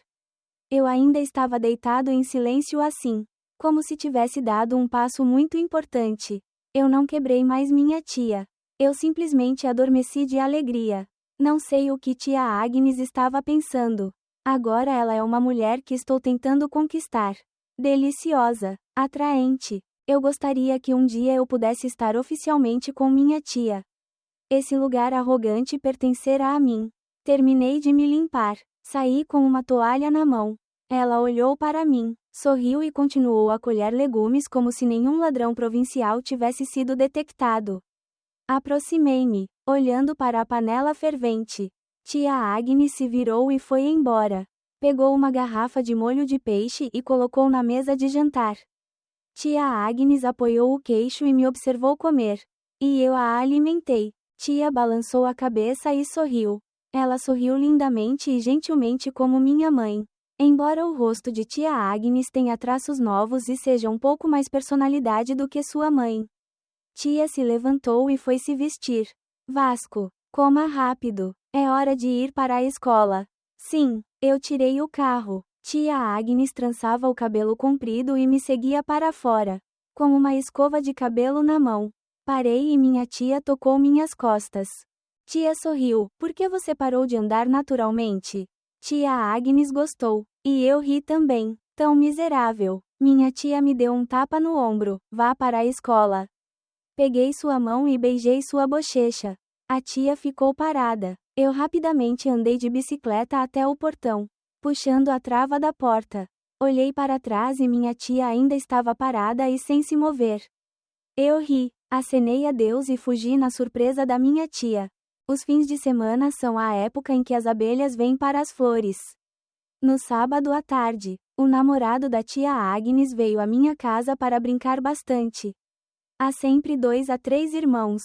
Eu ainda estava deitado em silêncio assim, como se tivesse dado um passo muito importante. Eu não quebrei mais minha tia. Eu simplesmente adormeci de alegria. Não sei o que tia Agnes estava pensando. Agora ela é uma mulher que estou tentando conquistar. Deliciosa, atraente. Eu gostaria que um dia eu pudesse estar oficialmente com minha tia. Esse lugar arrogante pertencerá a mim. Terminei de me limpar. Saí com uma toalha na mão. Ela olhou para mim, sorriu e continuou a colher legumes como se nenhum ladrão provincial tivesse sido detectado. Aproximei-me, olhando para a panela fervente. Tia Agnes se virou e foi embora. Pegou uma garrafa de molho de peixe e colocou na mesa de jantar. Tia Agnes apoiou o queixo e me observou comer. E eu a alimentei. Tia balançou a cabeça e sorriu. Ela sorriu lindamente e gentilmente como minha mãe. Embora o rosto de tia Agnes tenha traços novos e seja um pouco mais personalidade do que sua mãe. Tia se levantou e foi se vestir. Vasco, coma rápido. É hora de ir para a escola. Sim, eu tirei o carro. Tia Agnes trançava o cabelo comprido e me seguia para fora, com uma escova de cabelo na mão. Parei e minha tia tocou minhas costas. Tia sorriu. Por que você parou de andar naturalmente? Tia Agnes gostou. E eu ri também. Tão miserável. Minha tia me deu um tapa no ombro. Vá para a escola. Peguei sua mão e beijei sua bochecha. A tia ficou parada. Eu rapidamente andei de bicicleta até o portão, puxando a trava da porta. Olhei para trás e minha tia ainda estava parada e sem se mover. Eu ri, acenei adeus e fugi na surpresa da minha tia. Os fins de semana são a época em que as abelhas vêm para as flores. No sábado à tarde, o namorado da tia Agnes veio à minha casa para brincar bastante. Há sempre 2 a 3 irmãos.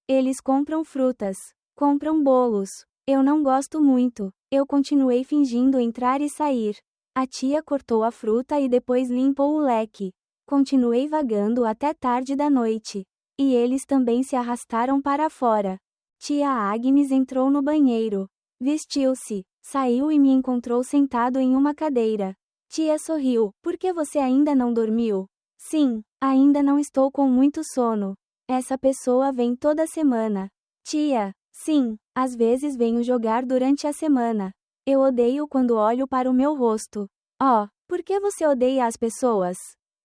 Eles compram frutas, compram bolos. Eu não gosto muito. Eu continuei fingindo entrar e sair. A tia cortou a fruta e depois limpou o leque. Continuei vagando até tarde da noite. E eles também se arrastaram para fora. Tia Agnes entrou no banheiro. Vestiu-se, saiu e me encontrou sentado em uma cadeira. Tia sorriu. Por que você ainda não dormiu? Sim, ainda não estou com muito sono. Essa pessoa vem toda semana. Tia, sim, às vezes venho jogar durante a semana. Eu odeio quando olho para o meu rosto. Oh, por que você odeia as pessoas?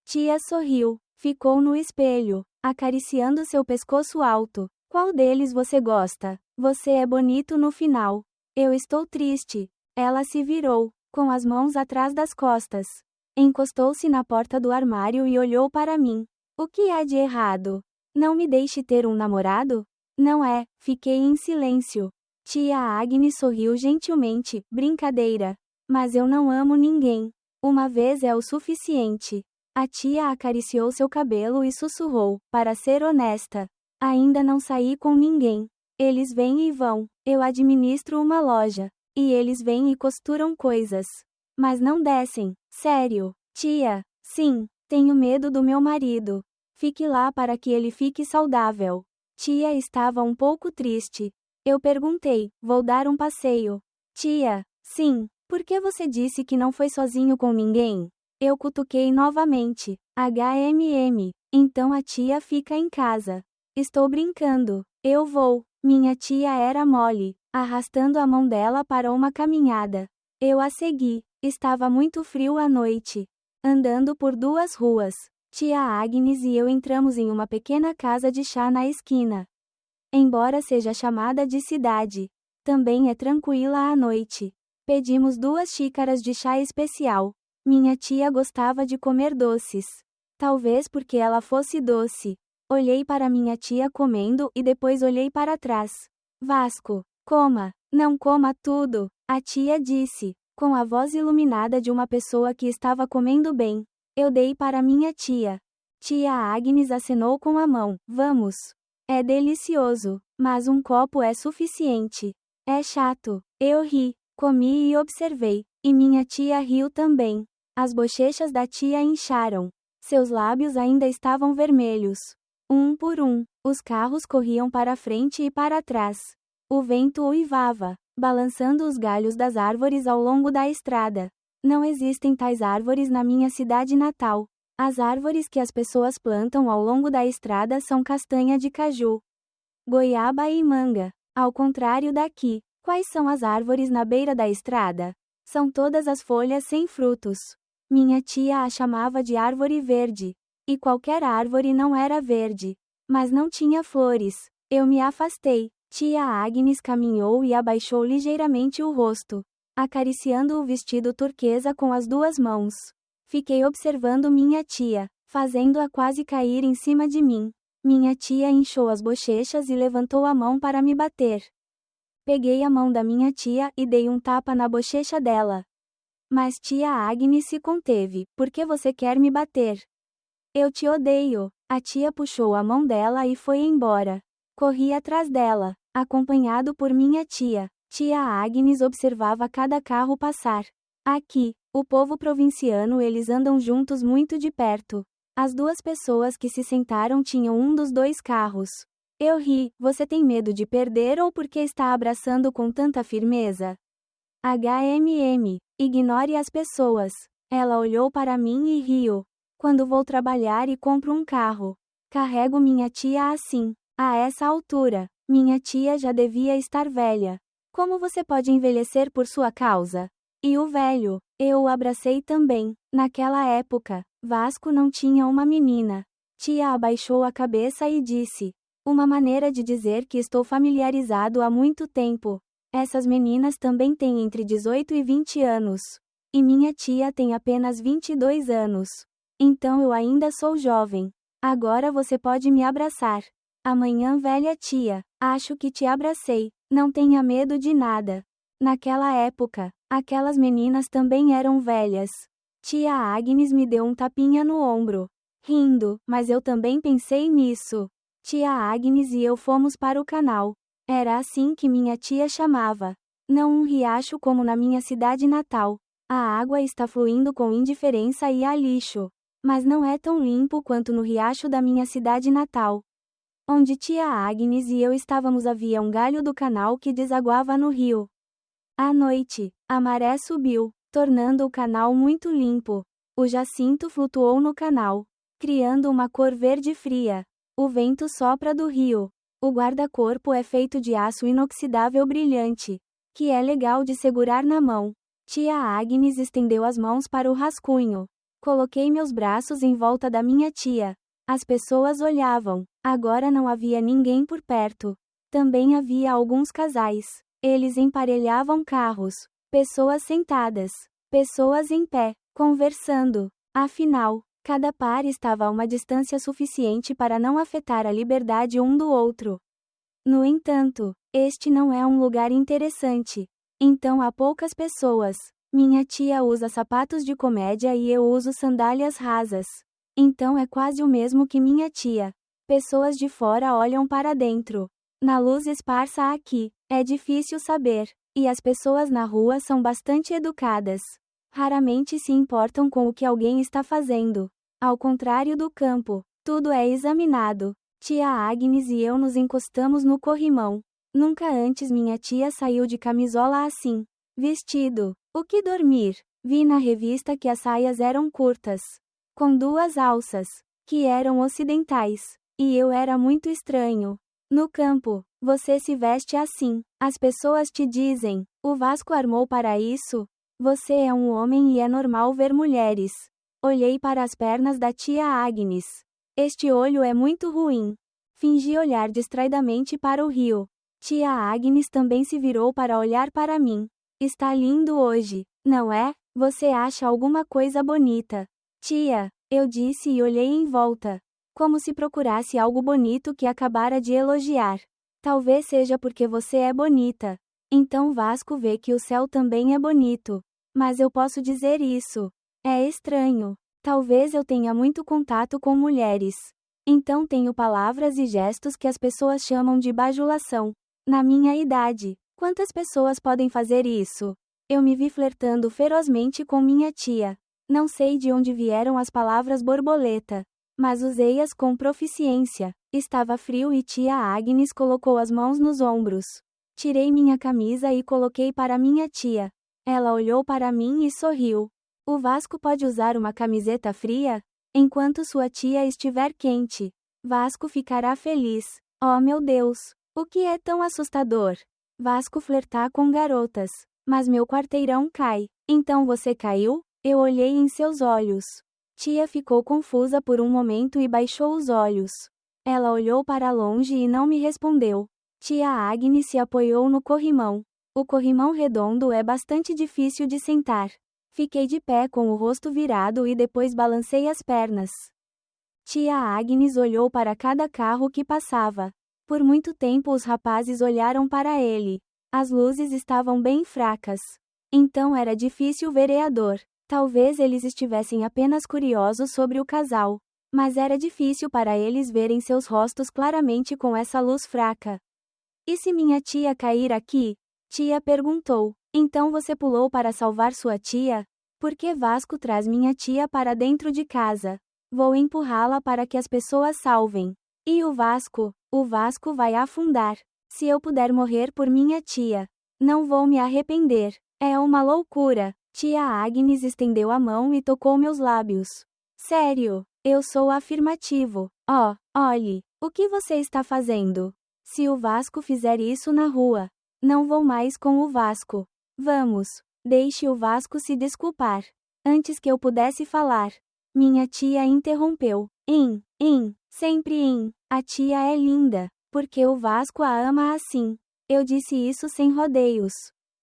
Tia sorriu, ficou no espelho, acariciando seu pescoço alto. Qual deles você gosta? Você é bonito no final. Eu estou triste. Ela se virou, com as mãos atrás das costas. Encostou-se na porta do armário e olhou para mim. O que há de errado? Não me deixe ter um namorado? Não é, fiquei em silêncio. Tia Agnes sorriu gentilmente, brincadeira. Mas eu não amo ninguém. Uma vez é o suficiente. A tia acariciou seu cabelo e sussurrou, para ser honesta. Ainda não saí com ninguém. Eles vêm e vão. Eu administro uma loja. E eles vêm e costuram coisas. Mas não descem. Sério. Tia, sim, tenho medo do meu marido. Fique lá para que ele fique saudável. Tia estava um pouco triste. Eu perguntei, vou dar um passeio. Tia, sim, Por que você disse que não foi sozinho com ninguém? Eu cutuquei novamente. Então a tia fica em casa. Estou brincando. Eu vou. Minha tia era mole, arrastando a mão dela para uma caminhada. Eu a segui. Estava muito frio à noite. Andando por 2 ruas, tia Agnes e eu entramos em uma pequena casa de chá na esquina. Embora seja chamada de cidade, também é tranquila à noite. Pedimos 2 xícaras de chá especial. Minha tia gostava de comer doces. Talvez porque ela fosse doce. Olhei para minha tia comendo e depois olhei para trás. Vasco, coma. Não coma tudo, a tia disse, com a voz iluminada de uma pessoa que estava comendo bem. Eu dei para minha tia. Tia Agnes acenou com a mão. Vamos. É delicioso, mas um copo é suficiente. É chato. Eu ri, comi e observei. E minha tia riu também. As bochechas da tia incharam. Seus lábios ainda estavam vermelhos. Um por um, os carros corriam para frente e para trás. O vento uivava, balançando os galhos das árvores ao longo da estrada. Não existem tais árvores na minha cidade natal. As árvores que as pessoas plantam ao longo da estrada são castanha de caju, goiaba e manga. Ao contrário daqui, quais são as árvores na beira da estrada? São todas as folhas sem frutos. Minha tia a chamava de árvore verde. E qualquer árvore não era verde. Mas não tinha flores. Eu me afastei. Tia Agnes caminhou e abaixou ligeiramente o rosto, acariciando o vestido turquesa com as 2 mãos. Fiquei observando minha tia, fazendo-a quase cair em cima de mim. Minha tia inchou as bochechas e levantou a mão para me bater. Peguei a mão da minha tia e dei um tapa na bochecha dela. Mas tia Agnes se conteve. Por que você quer me bater? Eu te odeio. A tia puxou a mão dela e foi embora. Corri atrás dela, acompanhado por minha tia. Tia Agnes observava cada carro passar. Aqui, o povo provinciano, eles andam juntos muito de perto. As 2 pessoas que se sentaram tinham um dos 2 carros. Eu ri. Você tem medo de perder ou porque está abraçando com tanta firmeza? Ignore as pessoas. Ela olhou para mim e riu. Quando vou trabalhar e compro um carro, carrego minha tia assim. A essa altura, minha tia já devia estar velha. Como você pode envelhecer por sua causa? E o velho, eu o abracei também. Naquela época, Vasco não tinha uma menina. Tia abaixou a cabeça e disse: uma maneira de dizer que estou familiarizado há muito tempo. Essas meninas também têm entre 18 e 20 anos. E minha tia tem apenas 22 anos. Então eu ainda sou jovem. Agora você pode me abraçar. Amanhã, velha tia, acho que te abracei. Não tenha medo de nada. Naquela época, aquelas meninas também eram velhas. Tia Agnes me deu um tapinha no ombro, rindo, mas eu também pensei nisso. Tia Agnes e eu fomos para o canal. Era assim que minha tia chamava. Não um riacho como na minha cidade natal. A água está fluindo com indiferença e há lixo. Mas não é tão limpo quanto no riacho da minha cidade natal. Onde tia Agnes e eu estávamos havia um galho do canal que desaguava no rio. À noite, a maré subiu, tornando o canal muito limpo. O jacinto flutuou no canal, criando uma cor verde fria. O vento sopra do rio. O guarda-corpo é feito de aço inoxidável brilhante, que é legal de segurar na mão. Tia Agnes estendeu as mãos para o rascunho. Coloquei meus braços em volta da minha tia. As pessoas olhavam. Agora não havia ninguém por perto. Também havia alguns casais. Eles emparelhavam carros. Pessoas sentadas. Pessoas em pé, conversando. Afinal, cada par estava a uma distância suficiente para não afetar a liberdade um do outro. No entanto, este não é um lugar interessante. Então há poucas pessoas. Minha tia usa sapatos de comédia e eu uso sandálias rasas. Então é quase o mesmo que minha tia. Pessoas de fora olham para dentro. Na luz esparsa aqui, é difícil saber. E as pessoas na rua são bastante educadas. Raramente se importam com o que alguém está fazendo. Ao contrário do campo, tudo é examinado. Tia Agnes e eu nos encostamos no corrimão. Nunca antes minha tia saiu de camisola assim. Vestido. O que dormir? Vi na revista que as saias eram curtas, com 2 alças, que eram ocidentais. E eu era muito estranho. No campo, você se veste assim. As pessoas te dizem, o Vasco armou para isso? Você é um homem e é normal ver mulheres. Olhei para as pernas da tia Agnes. Este olho é muito ruim. Fingi olhar distraidamente para o rio. Tia Agnes também se virou para olhar para mim. Está lindo hoje, não é? Você acha alguma coisa bonita? Tia, eu disse e olhei em volta, como se procurasse algo bonito que acabara de elogiar. Talvez seja porque você é bonita. Então Vasco vê que o céu também é bonito. Mas eu posso dizer isso. É estranho. Talvez eu tenha muito contato com mulheres. Então tenho palavras e gestos que as pessoas chamam de bajulação. Na minha idade, quantas pessoas podem fazer isso? Eu me vi flertando ferozmente com minha tia. Não sei de onde vieram as palavras borboleta, mas usei-as com proficiência. Estava frio e tia Agnes colocou as mãos nos ombros. Tirei minha camisa e coloquei para minha tia. Ela olhou para mim e sorriu. O Vasco pode usar uma camiseta fria? Enquanto sua tia estiver quente, Vasco ficará feliz. Oh meu Deus! O que é tão assustador? Vasco flertar com garotas. Mas meu quarteirão cai. Então você caiu? Eu olhei em seus olhos. Tia ficou confusa por um momento e baixou os olhos. Ela olhou para longe e não me respondeu. Tia Agnes se apoiou no corrimão. O corrimão redondo é bastante difícil de sentar. Fiquei de pé com o rosto virado e depois balancei as pernas. Tia Agnes olhou para cada carro que passava. Por muito tempo os rapazes olharam para ele. As luzes estavam bem fracas. Então era difícil ver vereador. Talvez eles estivessem apenas curiosos sobre o casal. Mas era difícil para eles verem seus rostos claramente com essa luz fraca. E se minha tia cair aqui? Tia perguntou. Então você pulou para salvar sua tia? Por que Vasco traz minha tia para dentro de casa? Vou empurrá-la para que as pessoas salvem. E o Vasco? O Vasco vai afundar. Se eu puder morrer por minha tia, não vou me arrepender. É uma loucura. Tia Agnes estendeu a mão e tocou meus lábios. Sério? Eu sou afirmativo. Oh, olhe, o que você está fazendo? Se o Vasco fizer isso na rua, não vou mais com o Vasco. Vamos, deixe o Vasco se desculpar. Antes que eu pudesse falar, minha tia interrompeu. Sempre. A tia é linda, porque o Vasco a ama assim. Eu disse isso sem rodeios.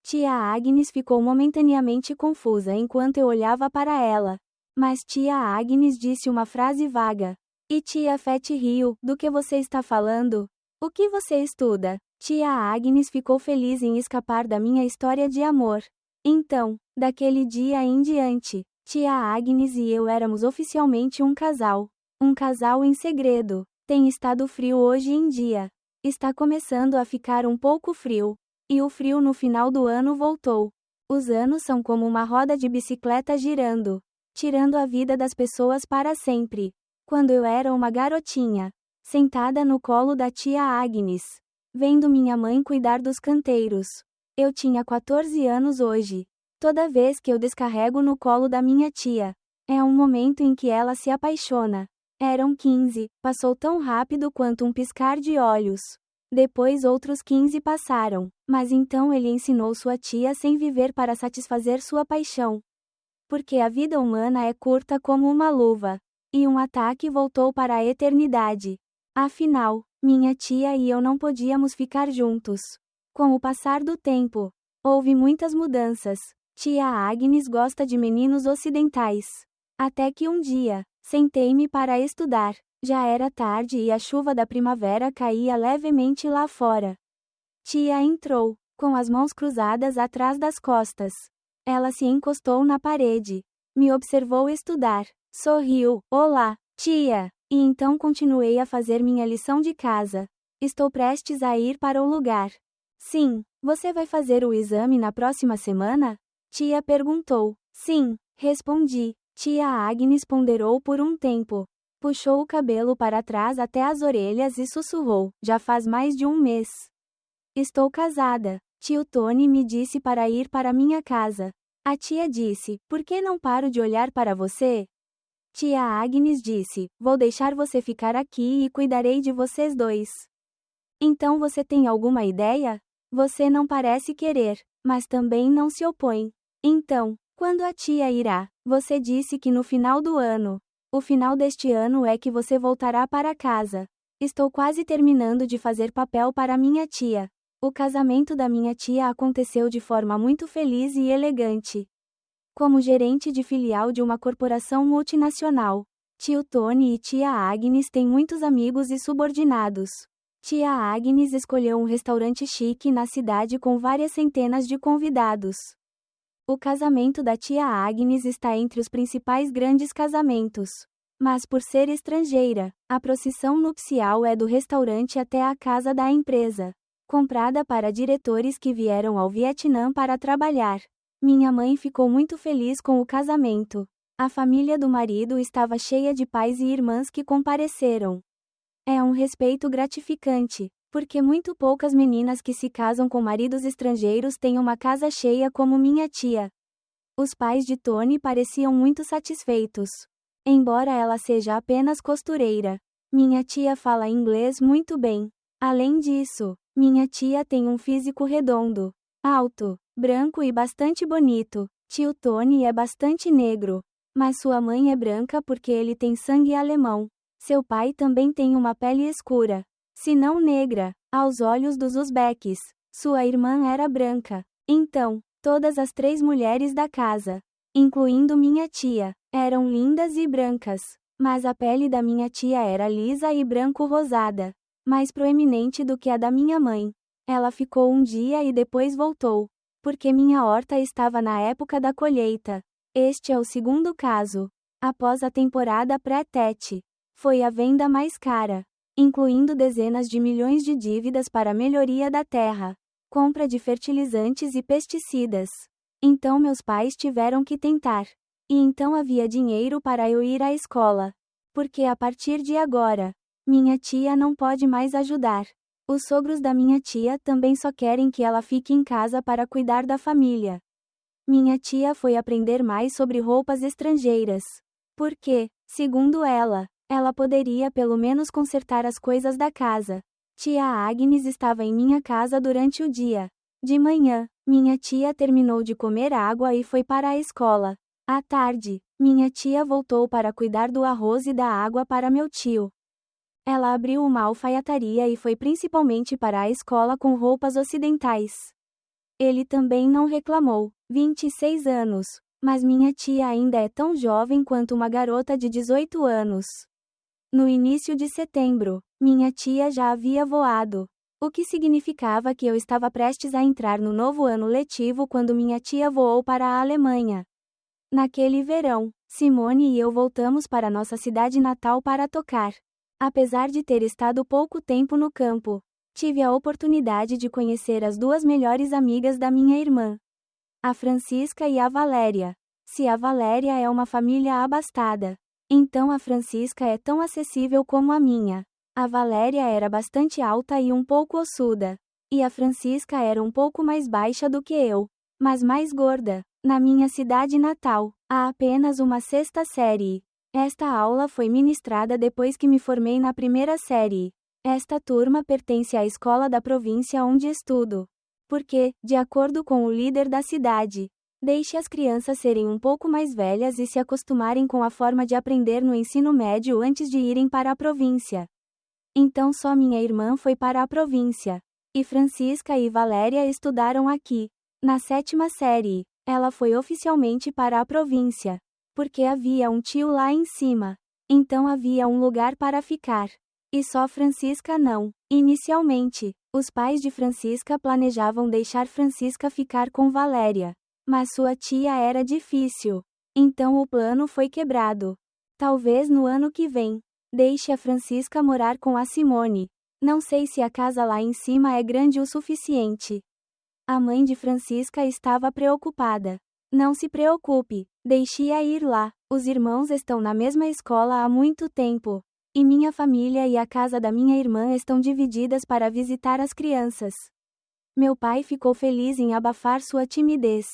Tia Agnes ficou momentaneamente confusa enquanto eu olhava para ela. Mas tia Agnes disse uma frase vaga. E tia Fete riu, do que você está falando? O que você estuda? Tia Agnes ficou feliz em escapar da minha história de amor. Então, daquele dia em diante, tia Agnes e eu éramos oficialmente um casal. Um casal em segredo. Tem estado frio hoje em dia. Está começando a ficar um pouco frio. E o frio no final do ano voltou. Os anos são como uma roda de bicicleta girando, tirando a vida das pessoas para sempre. Quando eu era uma garotinha, sentada no colo da tia Agnes, vendo minha mãe cuidar dos canteiros. Eu tinha 14 anos hoje. Toda vez que eu descarrego no colo da minha tia, é um momento em que ela se apaixona. Eram 15, passou tão rápido quanto um piscar de olhos. Depois outros 15 passaram, mas então ele ensinou sua tia sem viver para satisfazer sua paixão. Porque a vida humana é curta como uma luva. E um ataque voltou para a eternidade. Afinal, minha tia e eu não podíamos ficar juntos. Com o passar do tempo, houve muitas mudanças. Tia Agnes gosta de meninos ocidentais. Até que um dia, sentei-me para estudar. Já era tarde e a chuva da primavera caía levemente lá fora. Tia entrou, com as mãos cruzadas atrás das costas. Ela se encostou na parede. Me observou estudar. Sorriu. Olá, tia! E então continuei a fazer minha lição de casa. Estou prestes a ir para o lugar. Sim, você vai fazer o exame na próxima semana? Tia perguntou. Sim, respondi. Tia Agnes ponderou por um tempo. Puxou o cabelo para trás até as orelhas e sussurrou. Já faz mais de um mês. Estou casada. Tio Tony me disse para ir para minha casa. A tia disse: por que não paro de olhar para você? Tia Agnes disse: vou deixar você ficar aqui e cuidarei de vocês dois. Então você tem alguma ideia? Você não parece querer, mas também não se opõe. Então, quando a tia irá? Você disse que no final do ano. O final deste ano é que você voltará para casa. Estou quase terminando de fazer papel para minha tia. O casamento da minha tia aconteceu de forma muito feliz e elegante. Como gerente de filial de uma corporação multinacional, tio Tony e tia Agnes têm muitos amigos e subordinados. Tia Agnes escolheu um restaurante chique na cidade com várias centenas de convidados. O casamento da tia Agnes está entre os principais grandes casamentos. Mas por ser estrangeira, a procissão nupcial é do restaurante até a casa da empresa, comprada para diretores que vieram ao Vietnã para trabalhar. Minha mãe ficou muito feliz com o casamento. A família do marido estava cheia de pais e irmãs que compareceram. É um respeito gratificante, porque muito poucas meninas que se casam com maridos estrangeiros têm uma casa cheia como minha tia. Os pais de Tony pareciam muito satisfeitos. Embora ela seja apenas costureira, minha tia fala inglês muito bem. Além disso, minha tia tem um físico redondo, alto, branco e bastante bonito. Tio Tony é bastante negro, mas sua mãe é branca porque ele tem sangue alemão. Seu pai também tem uma pele escura, se não negra, aos olhos dos uzbeques. Sua irmã era branca. Então, todas as 3 mulheres da casa, incluindo minha tia, eram lindas e brancas. Mas a pele da minha tia era lisa e branco-rosada, mais proeminente do que a da minha mãe. Ela ficou um dia e depois voltou, porque minha horta estava na época da colheita. Este é o segundo caso. Após a temporada pré-tete, foi a venda mais cara, incluindo dezenas de milhões de dívidas para a melhoria da terra, compra de fertilizantes e pesticidas. Então meus pais tiveram que tentar. E então havia dinheiro para eu ir à escola. Porque a partir de agora, minha tia não pode mais ajudar. Os sogros da minha tia também só querem que ela fique em casa para cuidar da família. Minha tia foi aprender mais sobre roupas estrangeiras. Porque, segundo ela poderia pelo menos consertar as coisas da casa. Tia Agnes estava em minha casa durante o dia. De manhã, minha tia terminou de comer água e foi para a escola. À tarde, minha tia voltou para cuidar do arroz e da água para meu tio. Ela abriu uma alfaiataria e foi principalmente para a escola com roupas ocidentais. Ele também não reclamou. 26 anos. Mas minha tia ainda é tão jovem quanto uma garota de 18 anos. No início de setembro, minha tia já havia voado, o que significava que eu estava prestes a entrar no novo ano letivo quando minha tia voou para a Alemanha. Naquele verão, Simone e eu voltamos para nossa cidade natal para tocar. Apesar de ter estado pouco tempo no campo, tive a oportunidade de conhecer as 2 melhores amigas da minha irmã, a Francisca e a Valéria. Se a Valéria é uma família abastada, então a Francisca é tão acessível como a minha. A Valéria era bastante alta e um pouco ossuda, e a Francisca era um pouco mais baixa do que eu, mas mais gorda. Na minha cidade natal, há apenas uma 6ª série. Esta aula foi ministrada depois que me formei na 1ª série. Esta turma pertence à escola da província onde estudo. Porque, de acordo com o líder da cidade, deixe as crianças serem um pouco mais velhas e se acostumarem com a forma de aprender no ensino médio antes de irem para a província. Então só minha irmã foi para a província. E Francisca e Valéria estudaram aqui. Na 7ª série, ela foi oficialmente para a província. Porque havia um tio lá em cima. Então havia um lugar para ficar. E só Francisca não. Inicialmente, os pais de Francisca planejavam deixar Francisca ficar com Valéria. Mas sua tia era difícil. Então o plano foi quebrado. Talvez no ano que vem, deixe a Francisca morar com a Simone. Não sei se a casa lá em cima é grande o suficiente. A mãe de Francisca estava preocupada. Não se preocupe, deixe-a ir lá. Os irmãos estão na mesma escola há muito tempo. E minha família e a casa da minha irmã estão divididas para visitar as crianças. Meu pai ficou feliz em abafar sua timidez.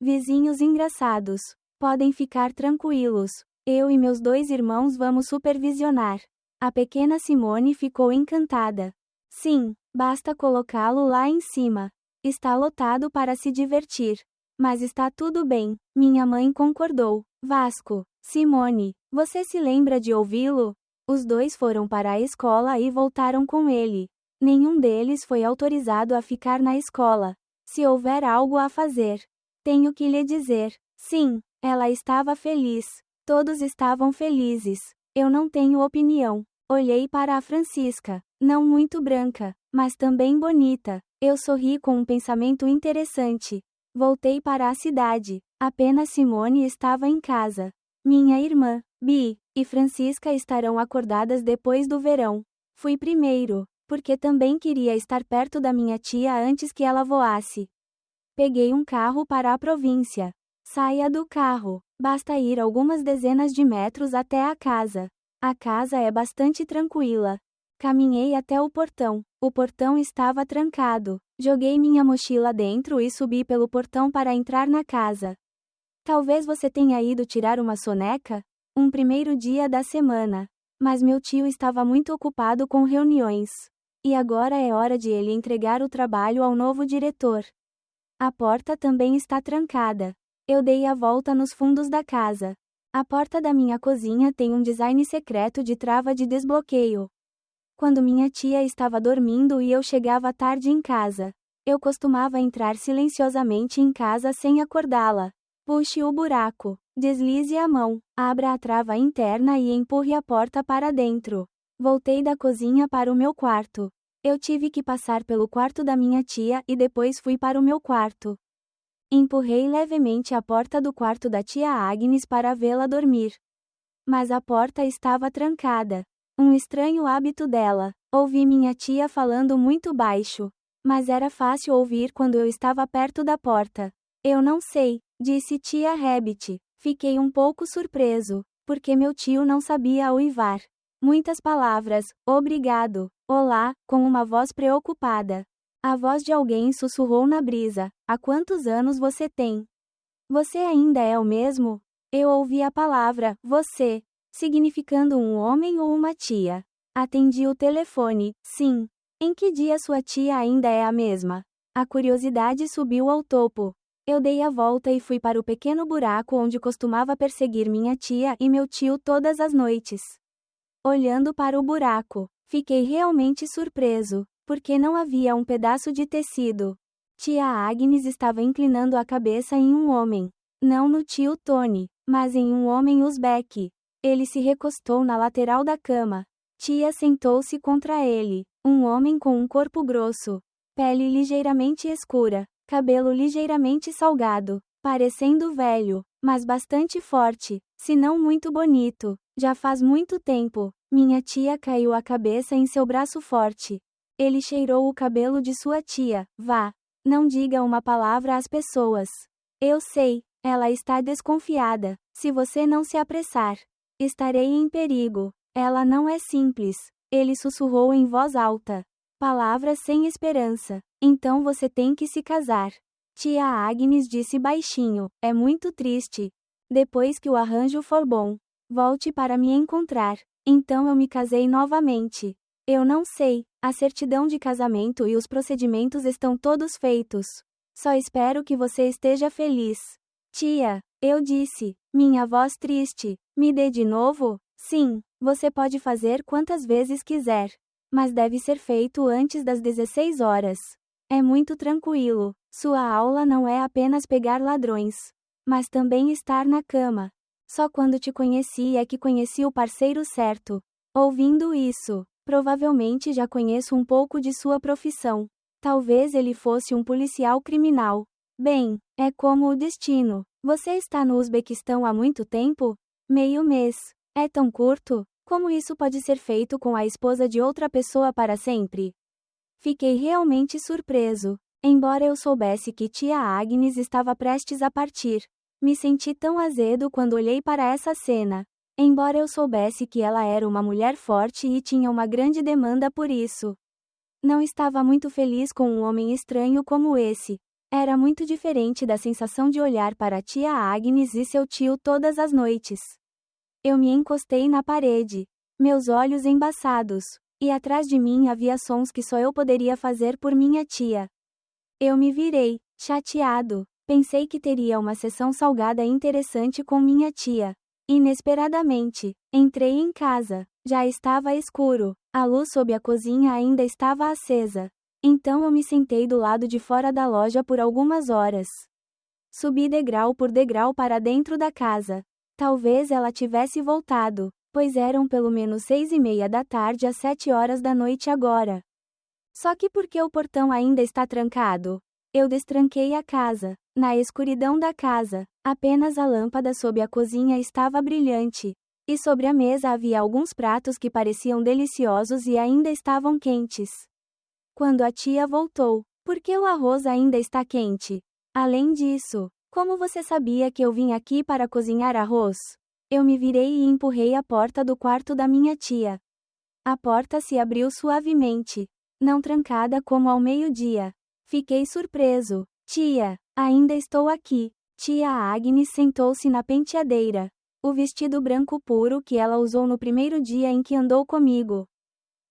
Vizinhos engraçados. Podem ficar tranquilos. Eu e meus 2 irmãos vamos supervisionar. A pequena Simone ficou encantada. Sim, basta colocá-lo lá em cima. Está lotado para se divertir. Mas está tudo bem, minha mãe concordou. Vasco, Simone, você se lembra de ouvi-lo? Os 2 foram para a escola e voltaram com ele. Nenhum deles foi autorizado a ficar na escola. Se houver algo a fazer, tenho que lhe dizer. Sim, ela estava feliz. Todos estavam felizes. Eu não tenho opinião. Olhei para a Francisca, não muito branca, mas também bonita. Eu sorri com um pensamento interessante. Voltei para a cidade. Apenas Simone estava em casa. Minha irmã, Bi, e Francisca estarão acordadas depois do verão. Fui primeiro, porque também queria estar perto da minha tia antes que ela voasse. Peguei um carro para a província. Saia do carro. Basta ir algumas dezenas de metros até a casa. A casa é bastante tranquila. Caminhei até o portão. O portão estava trancado. Joguei minha mochila dentro e subi pelo portão para entrar na casa. Talvez você tenha ido tirar uma soneca? Um primeiro dia da semana. Mas meu tio estava muito ocupado com reuniões. E agora é hora de ele entregar o trabalho ao novo diretor. A porta também está trancada. Eu dei a volta nos fundos da casa. A porta da minha cozinha tem um design secreto de trava de desbloqueio. Quando minha tia estava dormindo e eu chegava tarde em casa, eu costumava entrar silenciosamente em casa sem acordá-la. Puxe o buraco, deslize a mão, abra a trava interna e empurre a porta para dentro. Voltei da cozinha para o meu quarto. Eu tive que passar pelo quarto da minha tia e depois fui para o meu quarto. Empurrei levemente a porta do quarto da tia Agnes para vê-la dormir. Mas a porta estava trancada. Um estranho hábito dela. Ouvi minha tia falando muito baixo. Mas era fácil ouvir quando eu estava perto da porta. Eu não sei, disse tia Rabbit. Fiquei um pouco surpreso, porque meu tio não sabia uivar. Muitas palavras, obrigado, olá, com uma voz preocupada. A voz de alguém sussurrou na brisa. Há quantos anos você tem? Você ainda é o mesmo? Eu ouvi a palavra, você, significando um homem ou uma tia. Atendi o telefone, sim. Em que dia sua tia ainda é a mesma? A curiosidade subiu ao topo. Eu dei a volta e fui para o pequeno buraco onde costumava perseguir minha tia e meu tio todas as noites. Olhando para o buraco, fiquei realmente surpreso, porque não havia um pedaço de tecido. Tia Agnes estava inclinando a cabeça em um homem. Não no tio Tony, mas em um homem uzbeque. Ele se recostou na lateral da cama. Tia sentou-se contra ele. Um homem com um corpo grosso, pele ligeiramente escura, cabelo ligeiramente salgado, parecendo velho, mas bastante forte, se não muito bonito. Já faz muito tempo. Minha tia caiu a cabeça em seu braço forte. Ele cheirou o cabelo de sua tia. Vá. Não diga uma palavra às pessoas. Eu sei, ela está desconfiada. Se você não se apressar, estarei em perigo. Ela não é simples. Ele sussurrou em voz alta. Palavras sem esperança. Então você tem que se casar. Tia Agnes disse baixinho. É muito triste. Depois que o arranjo for bom, volte para me encontrar. Então eu me casei novamente. Eu não sei. A certidão de casamento e os procedimentos estão todos feitos. Só espero que você esteja feliz. Tia, eu disse, minha voz triste. Me dê de novo? Sim, você pode fazer quantas vezes quiser. Mas deve ser feito antes das 16 horas. É muito tranquilo. Sua aula não é apenas pegar ladrões, mas também estar na cama. Só quando te conheci é que conheci o parceiro certo. Ouvindo isso, provavelmente já conheço um pouco de sua profissão. Talvez ele fosse um policial criminal. Bem, é como o destino. Você está no Uzbequistão há muito tempo? Meio mês. É tão curto? Como isso pode ser feito com a esposa de outra pessoa para sempre? Fiquei realmente surpreso. Embora eu soubesse que tia Agnes estava prestes a partir, me senti tão azedo quando olhei para essa cena. Embora eu soubesse que ela era uma mulher forte e tinha uma grande demanda por isso, não estava muito feliz com um homem estranho como esse. Era muito diferente da sensação de olhar para a tia Agnes e seu tio todas as noites. Eu me encostei na parede, meus olhos embaçados, e atrás de mim havia sons que só eu poderia fazer por minha tia. Eu me virei, chateado. Pensei que teria uma sessão salgada interessante com minha tia. Inesperadamente, entrei em casa. Já estava escuro. A luz sob a cozinha ainda estava acesa. Então eu me sentei do lado de fora da loja por algumas horas. Subi degrau por degrau para dentro da casa. Talvez ela tivesse voltado, pois eram pelo menos 6:30 da tarde às 7 horas da noite agora. Só que por que o portão ainda está trancado? Eu destranquei a casa. Na escuridão da casa, apenas a lâmpada sob a cozinha estava brilhante. E sobre a mesa havia alguns pratos que pareciam deliciosos e ainda estavam quentes. Quando a tia voltou, por que o arroz ainda está quente? Além disso, como você sabia que eu vim aqui para cozinhar arroz? Eu me virei e empurrei a porta do quarto da minha tia. A porta se abriu suavemente, não trancada como ao meio-dia. Fiquei surpreso. Tia, ainda estou aqui. Tia Agnes sentou-se na penteadeira. O vestido branco puro que ela usou no primeiro dia em que andou comigo.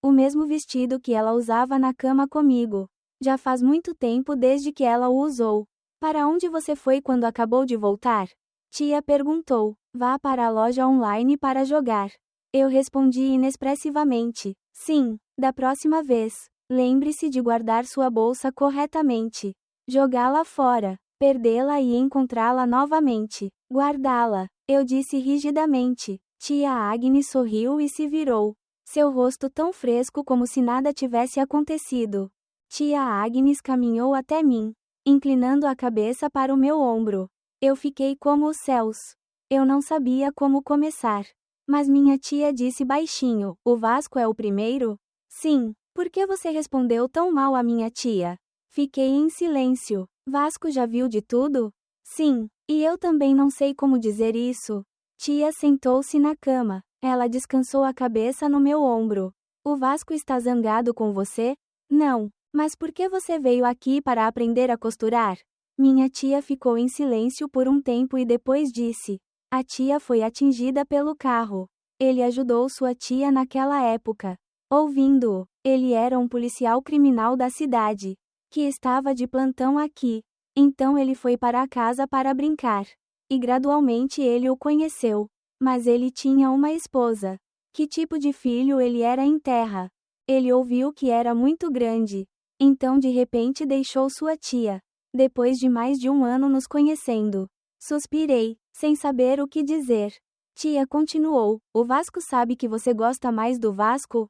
O mesmo vestido que ela usava na cama comigo. Já faz muito tempo desde que ela o usou. Para onde você foi quando acabou de voltar? Tia perguntou. Vá para a loja online para jogar. Eu respondi inexpressivamente. Sim, da próxima vez. Lembre-se de guardar sua bolsa corretamente. Jogá-la fora. Perdê-la e encontrá-la novamente. Guardá-la. Eu disse rigidamente. Tia Agnes sorriu e se virou. Seu rosto tão fresco como se nada tivesse acontecido. Tia Agnes caminhou até mim, inclinando a cabeça para o meu ombro. Eu fiquei como os céus. Eu não sabia como começar. Mas minha tia disse baixinho: o Vasco é o primeiro? Sim. Por que você respondeu tão mal à minha tia? Fiquei em silêncio. Vasco já viu de tudo? Sim. E eu também não sei como dizer isso. Tia sentou-se na cama. Ela descansou a cabeça no meu ombro. O Vasco está zangado com você? Não. Mas por que você veio aqui para aprender a costurar? Minha tia ficou em silêncio por um tempo e depois disse: a tia foi atingida pelo carro. Ele ajudou sua tia naquela época. Ouvindo-o, ele era um policial criminal da cidade, que estava de plantão aqui. Então ele foi para a casa para brincar. E gradualmente ele o conheceu. Mas ele tinha uma esposa. Que tipo de filho ele era em terra? Ele ouviu que era muito grande. Então de repente deixou sua tia. Depois de mais de um ano nos conhecendo. Suspirei, sem saber o que dizer. Tia continuou: o Vasco sabe que você gosta mais do Vasco?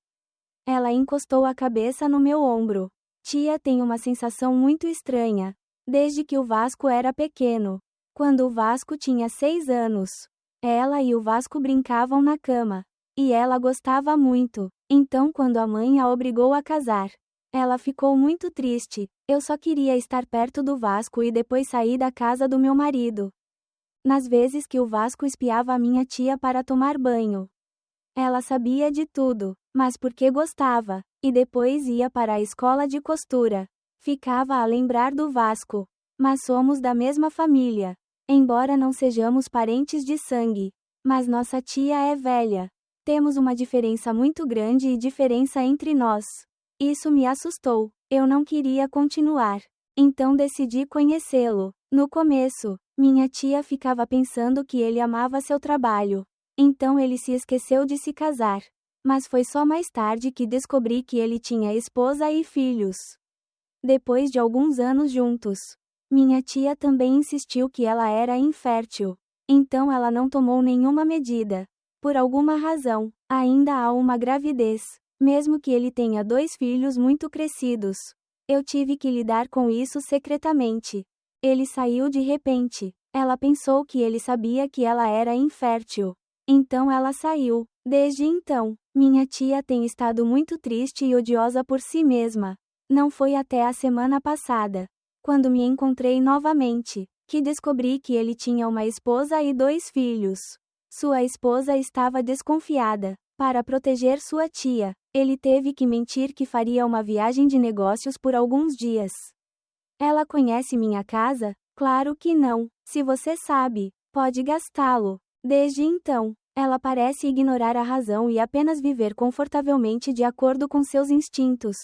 Ela encostou a cabeça no meu ombro. Tia tem uma sensação muito estranha. Desde que o Vasco era pequeno. Quando o Vasco tinha 6 anos. Ela e o Vasco brincavam na cama. E ela gostava muito. Então quando a mãe a obrigou a casar, ela ficou muito triste. Eu só queria estar perto do Vasco e depois sair da casa do meu marido. Nas vezes que o Vasco espiava a minha tia para tomar banho. Ela sabia de tudo, mas porque gostava, e depois ia para a escola de costura. Ficava a lembrar do Vasco. Mas somos da mesma família. Embora não sejamos parentes de sangue. Mas nossa tia é velha. Temos uma diferença muito grande e diferença entre nós. Isso me assustou. Eu não queria continuar. Então decidi conhecê-lo. No começo, minha tia ficava pensando que ele amava seu trabalho. Então ele se esqueceu de se casar. Mas foi só mais tarde que descobri que ele tinha esposa e filhos. Depois de alguns anos juntos, minha tia também insistiu que ela era infértil. Então ela não tomou nenhuma medida. Por alguma razão, ainda há uma gravidez, mesmo que ele tenha 2 filhos muito crescidos. Eu tive que lidar com isso secretamente. Ele saiu de repente. Ela pensou que ele sabia que ela era infértil. Então ela saiu. Desde então, minha tia tem estado muito triste e odiosa por si mesma. Não foi até a semana passada, quando me encontrei novamente, que descobri que ele tinha uma esposa e 2 filhos. Sua esposa estava desconfiada. Para proteger sua tia, ele teve que mentir que faria uma viagem de negócios por alguns dias. Ela conhece minha casa? Claro que não. Se você sabe, pode gastá-lo. Desde então, ela parece ignorar a razão e apenas viver confortavelmente de acordo com seus instintos.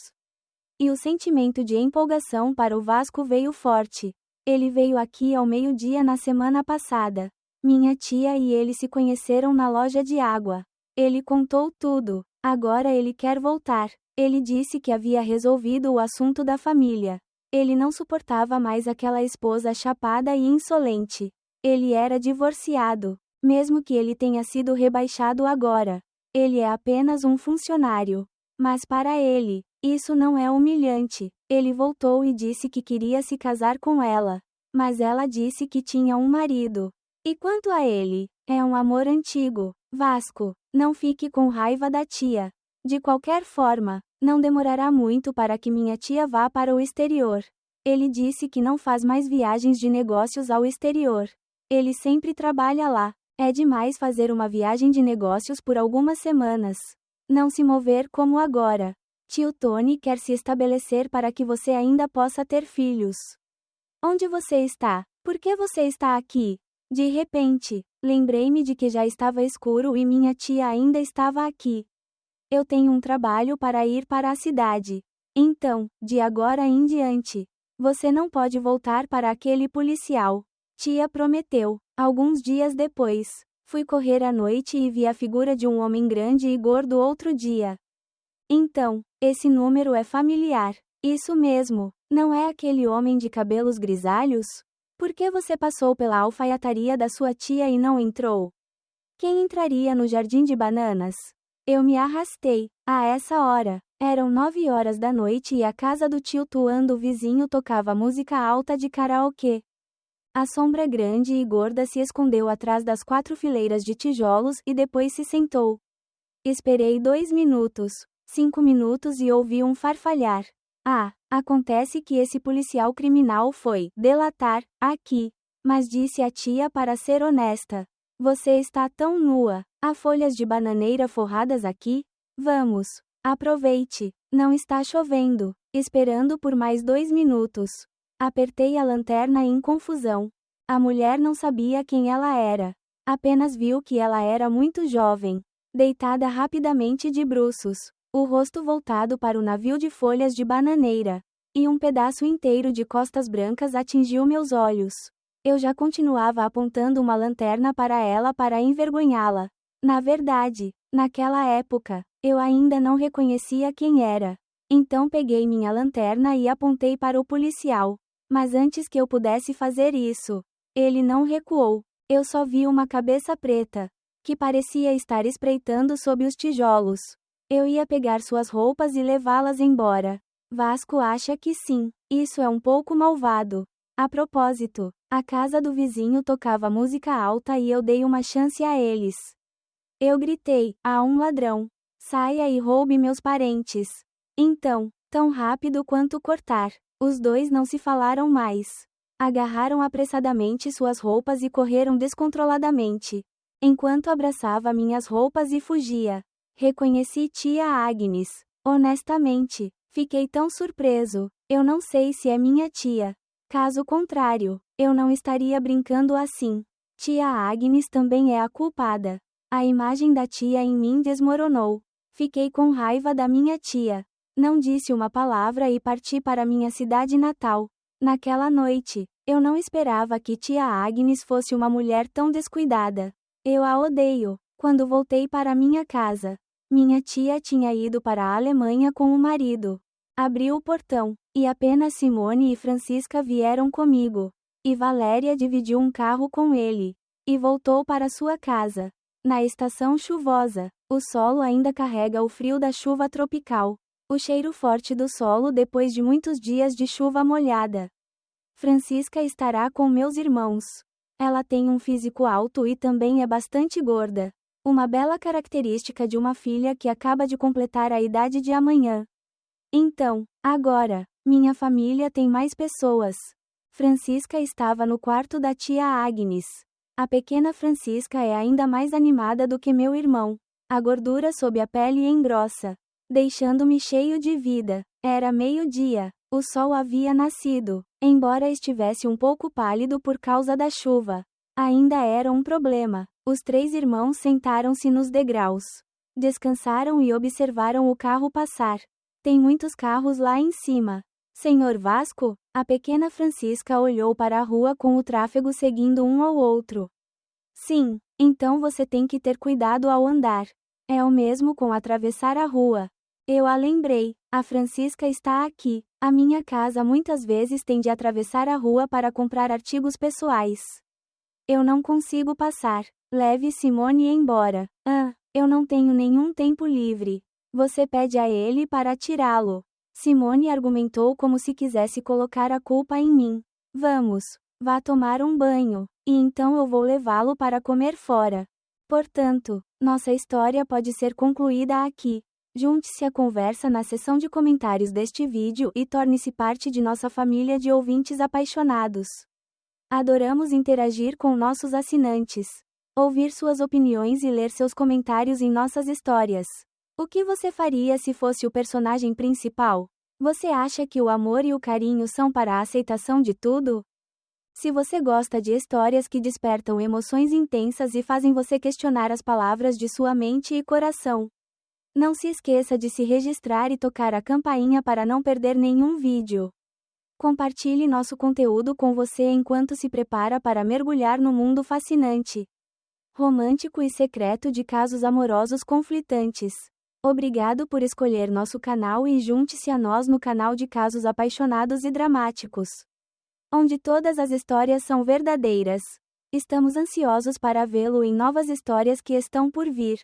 E o sentimento de empolgação para o Vasco veio forte. Ele veio aqui ao meio-dia na semana passada. Minha tia e ele se conheceram na loja de água. Ele contou tudo. Agora ele quer voltar. Ele disse que havia resolvido o assunto da família. Ele não suportava mais aquela esposa chapada e insolente. Ele era divorciado. Mesmo que ele tenha sido rebaixado agora. Ele é apenas um funcionário. Mas para ele, isso não é humilhante. Ele voltou e disse que queria se casar com ela. Mas ela disse que tinha um marido. E quanto a ele, é um amor antigo. Vasco, não fique com raiva da tia. De qualquer forma, não demorará muito para que minha tia vá para o exterior. Ele disse que não faz mais viagens de negócios ao exterior. Ele sempre trabalha lá. É demais fazer uma viagem de negócios por algumas semanas. Não se mover como agora. Tio Tony quer se estabelecer para que você ainda possa ter filhos. Onde você está? Por que você está aqui? De repente, lembrei-me de que já estava escuro e minha tia ainda estava aqui. Eu tenho um trabalho para ir para a cidade. Então, de agora em diante, você não pode voltar para aquele policial. Tia prometeu. Alguns dias depois, fui correr à noite e vi a figura de um homem grande e gordo outro dia. Então, esse número é familiar. Isso mesmo, não é aquele homem de cabelos grisalhos? Por que você passou pela alfaiataria da sua tia e não entrou? Quem entraria no jardim de bananas? Eu me arrastei. A essa hora, eram 9 horas da noite e a casa do tio Tuan do vizinho tocava música alta de karaokê. A sombra grande e gorda se escondeu atrás das 4 fileiras de tijolos e depois se sentou. Esperei 2 minutos, 5 minutos e ouvi um farfalhar. Acontece que esse policial criminal foi delatar aqui. Mas disse a tia para ser honesta. Você está tão nua. Há folhas de bananeira forradas aqui? Vamos. Aproveite. Não está chovendo. Esperando por mais 2 minutos. Apertei a lanterna em confusão. A mulher não sabia quem ela era. Apenas viu que ela era muito jovem. Deitada rapidamente de bruços. O rosto voltado para o navio de folhas de bananeira. E um pedaço inteiro de costas brancas atingiu meus olhos. Eu já continuava apontando uma lanterna para ela para envergonhá-la. Na verdade, naquela época, eu ainda não reconhecia quem era. Então peguei minha lanterna e apontei para o policial. Mas antes que eu pudesse fazer isso, ele não recuou. Eu só vi uma cabeça preta, que parecia estar espreitando sob os tijolos. Eu ia pegar suas roupas e levá-las embora. Vasco acha que sim. Isso é um pouco malvado. A propósito, a casa do vizinho tocava música alta e eu dei uma chance a eles. Eu gritei: há um ladrão. Saia e roube meus parentes. Então, tão rápido quanto cortar, os dois não se falaram mais. Agarraram apressadamente suas roupas e correram descontroladamente. Enquanto abraçava minhas roupas e fugia. Reconheci tia Agnes. Honestamente, fiquei tão surpreso. Eu não sei se é minha tia. Caso contrário, eu não estaria brincando assim. Tia Agnes também é a culpada. A imagem da tia em mim desmoronou. Fiquei com raiva da minha tia. Não disse uma palavra e parti para minha cidade natal. Naquela noite, eu não esperava que tia Agnes fosse uma mulher tão descuidada. Eu a odeio. Quando voltei para minha casa, minha tia tinha ido para a Alemanha com o marido. Abri o portão, e apenas Simone e Francisca vieram comigo. E Valéria dividiu um carro com ele. E voltou para sua casa. Na estação chuvosa, o solo ainda carrega o frio da chuva tropical. O cheiro forte do solo depois de muitos dias de chuva molhada. Francisca estará com meus irmãos. Ela tem um físico alto e também é bastante gorda. Uma bela característica de uma filha que acaba de completar a idade de amanhã. Então, agora, minha família tem mais pessoas. Francisca estava no quarto da tia Agnes. A pequena Francisca é ainda mais animada do que meu irmão. A gordura sob a pele engrossa, deixando-me cheio de vida. Era meio-dia. O sol havia nascido. Embora estivesse um pouco pálido por causa da chuva, ainda era um problema. Os 3 irmãos sentaram-se nos degraus. Descansaram e observaram o carro passar. Tem muitos carros lá em cima. Senhor Vasco? A pequena Francisca olhou para a rua com o tráfego seguindo um ao outro. Sim, então você tem que ter cuidado ao andar. É o mesmo com atravessar a rua. Eu a lembrei, a Francisca está aqui. A minha casa muitas vezes tem de atravessar a rua para comprar artigos pessoais. Eu não consigo passar. Leve Simone embora. Eu não tenho nenhum tempo livre. Você pede a ele para tirá-lo. Simone argumentou como se quisesse colocar a culpa em mim. Vamos, vá tomar um banho, e então eu vou levá-lo para comer fora. Portanto, nossa história pode ser concluída aqui. Junte-se à conversa na seção de comentários deste vídeo e torne-se parte de nossa família de ouvintes apaixonados. Adoramos interagir com nossos assinantes, ouvir suas opiniões e ler seus comentários em nossas histórias. O que você faria se fosse o personagem principal? Você acha que o amor e o carinho são para a aceitação de tudo? Se você gosta de histórias que despertam emoções intensas e fazem você questionar as palavras de sua mente e coração, não se esqueça de se registrar e tocar a campainha para não perder nenhum vídeo. Compartilhe nosso conteúdo com você enquanto se prepara para mergulhar no mundo fascinante, romântico e secreto de casos amorosos conflitantes. Obrigado por escolher nosso canal e junte-se a nós no canal de casos apaixonados e dramáticos, onde todas as histórias são verdadeiras. Estamos ansiosos para vê-lo em novas histórias que estão por vir.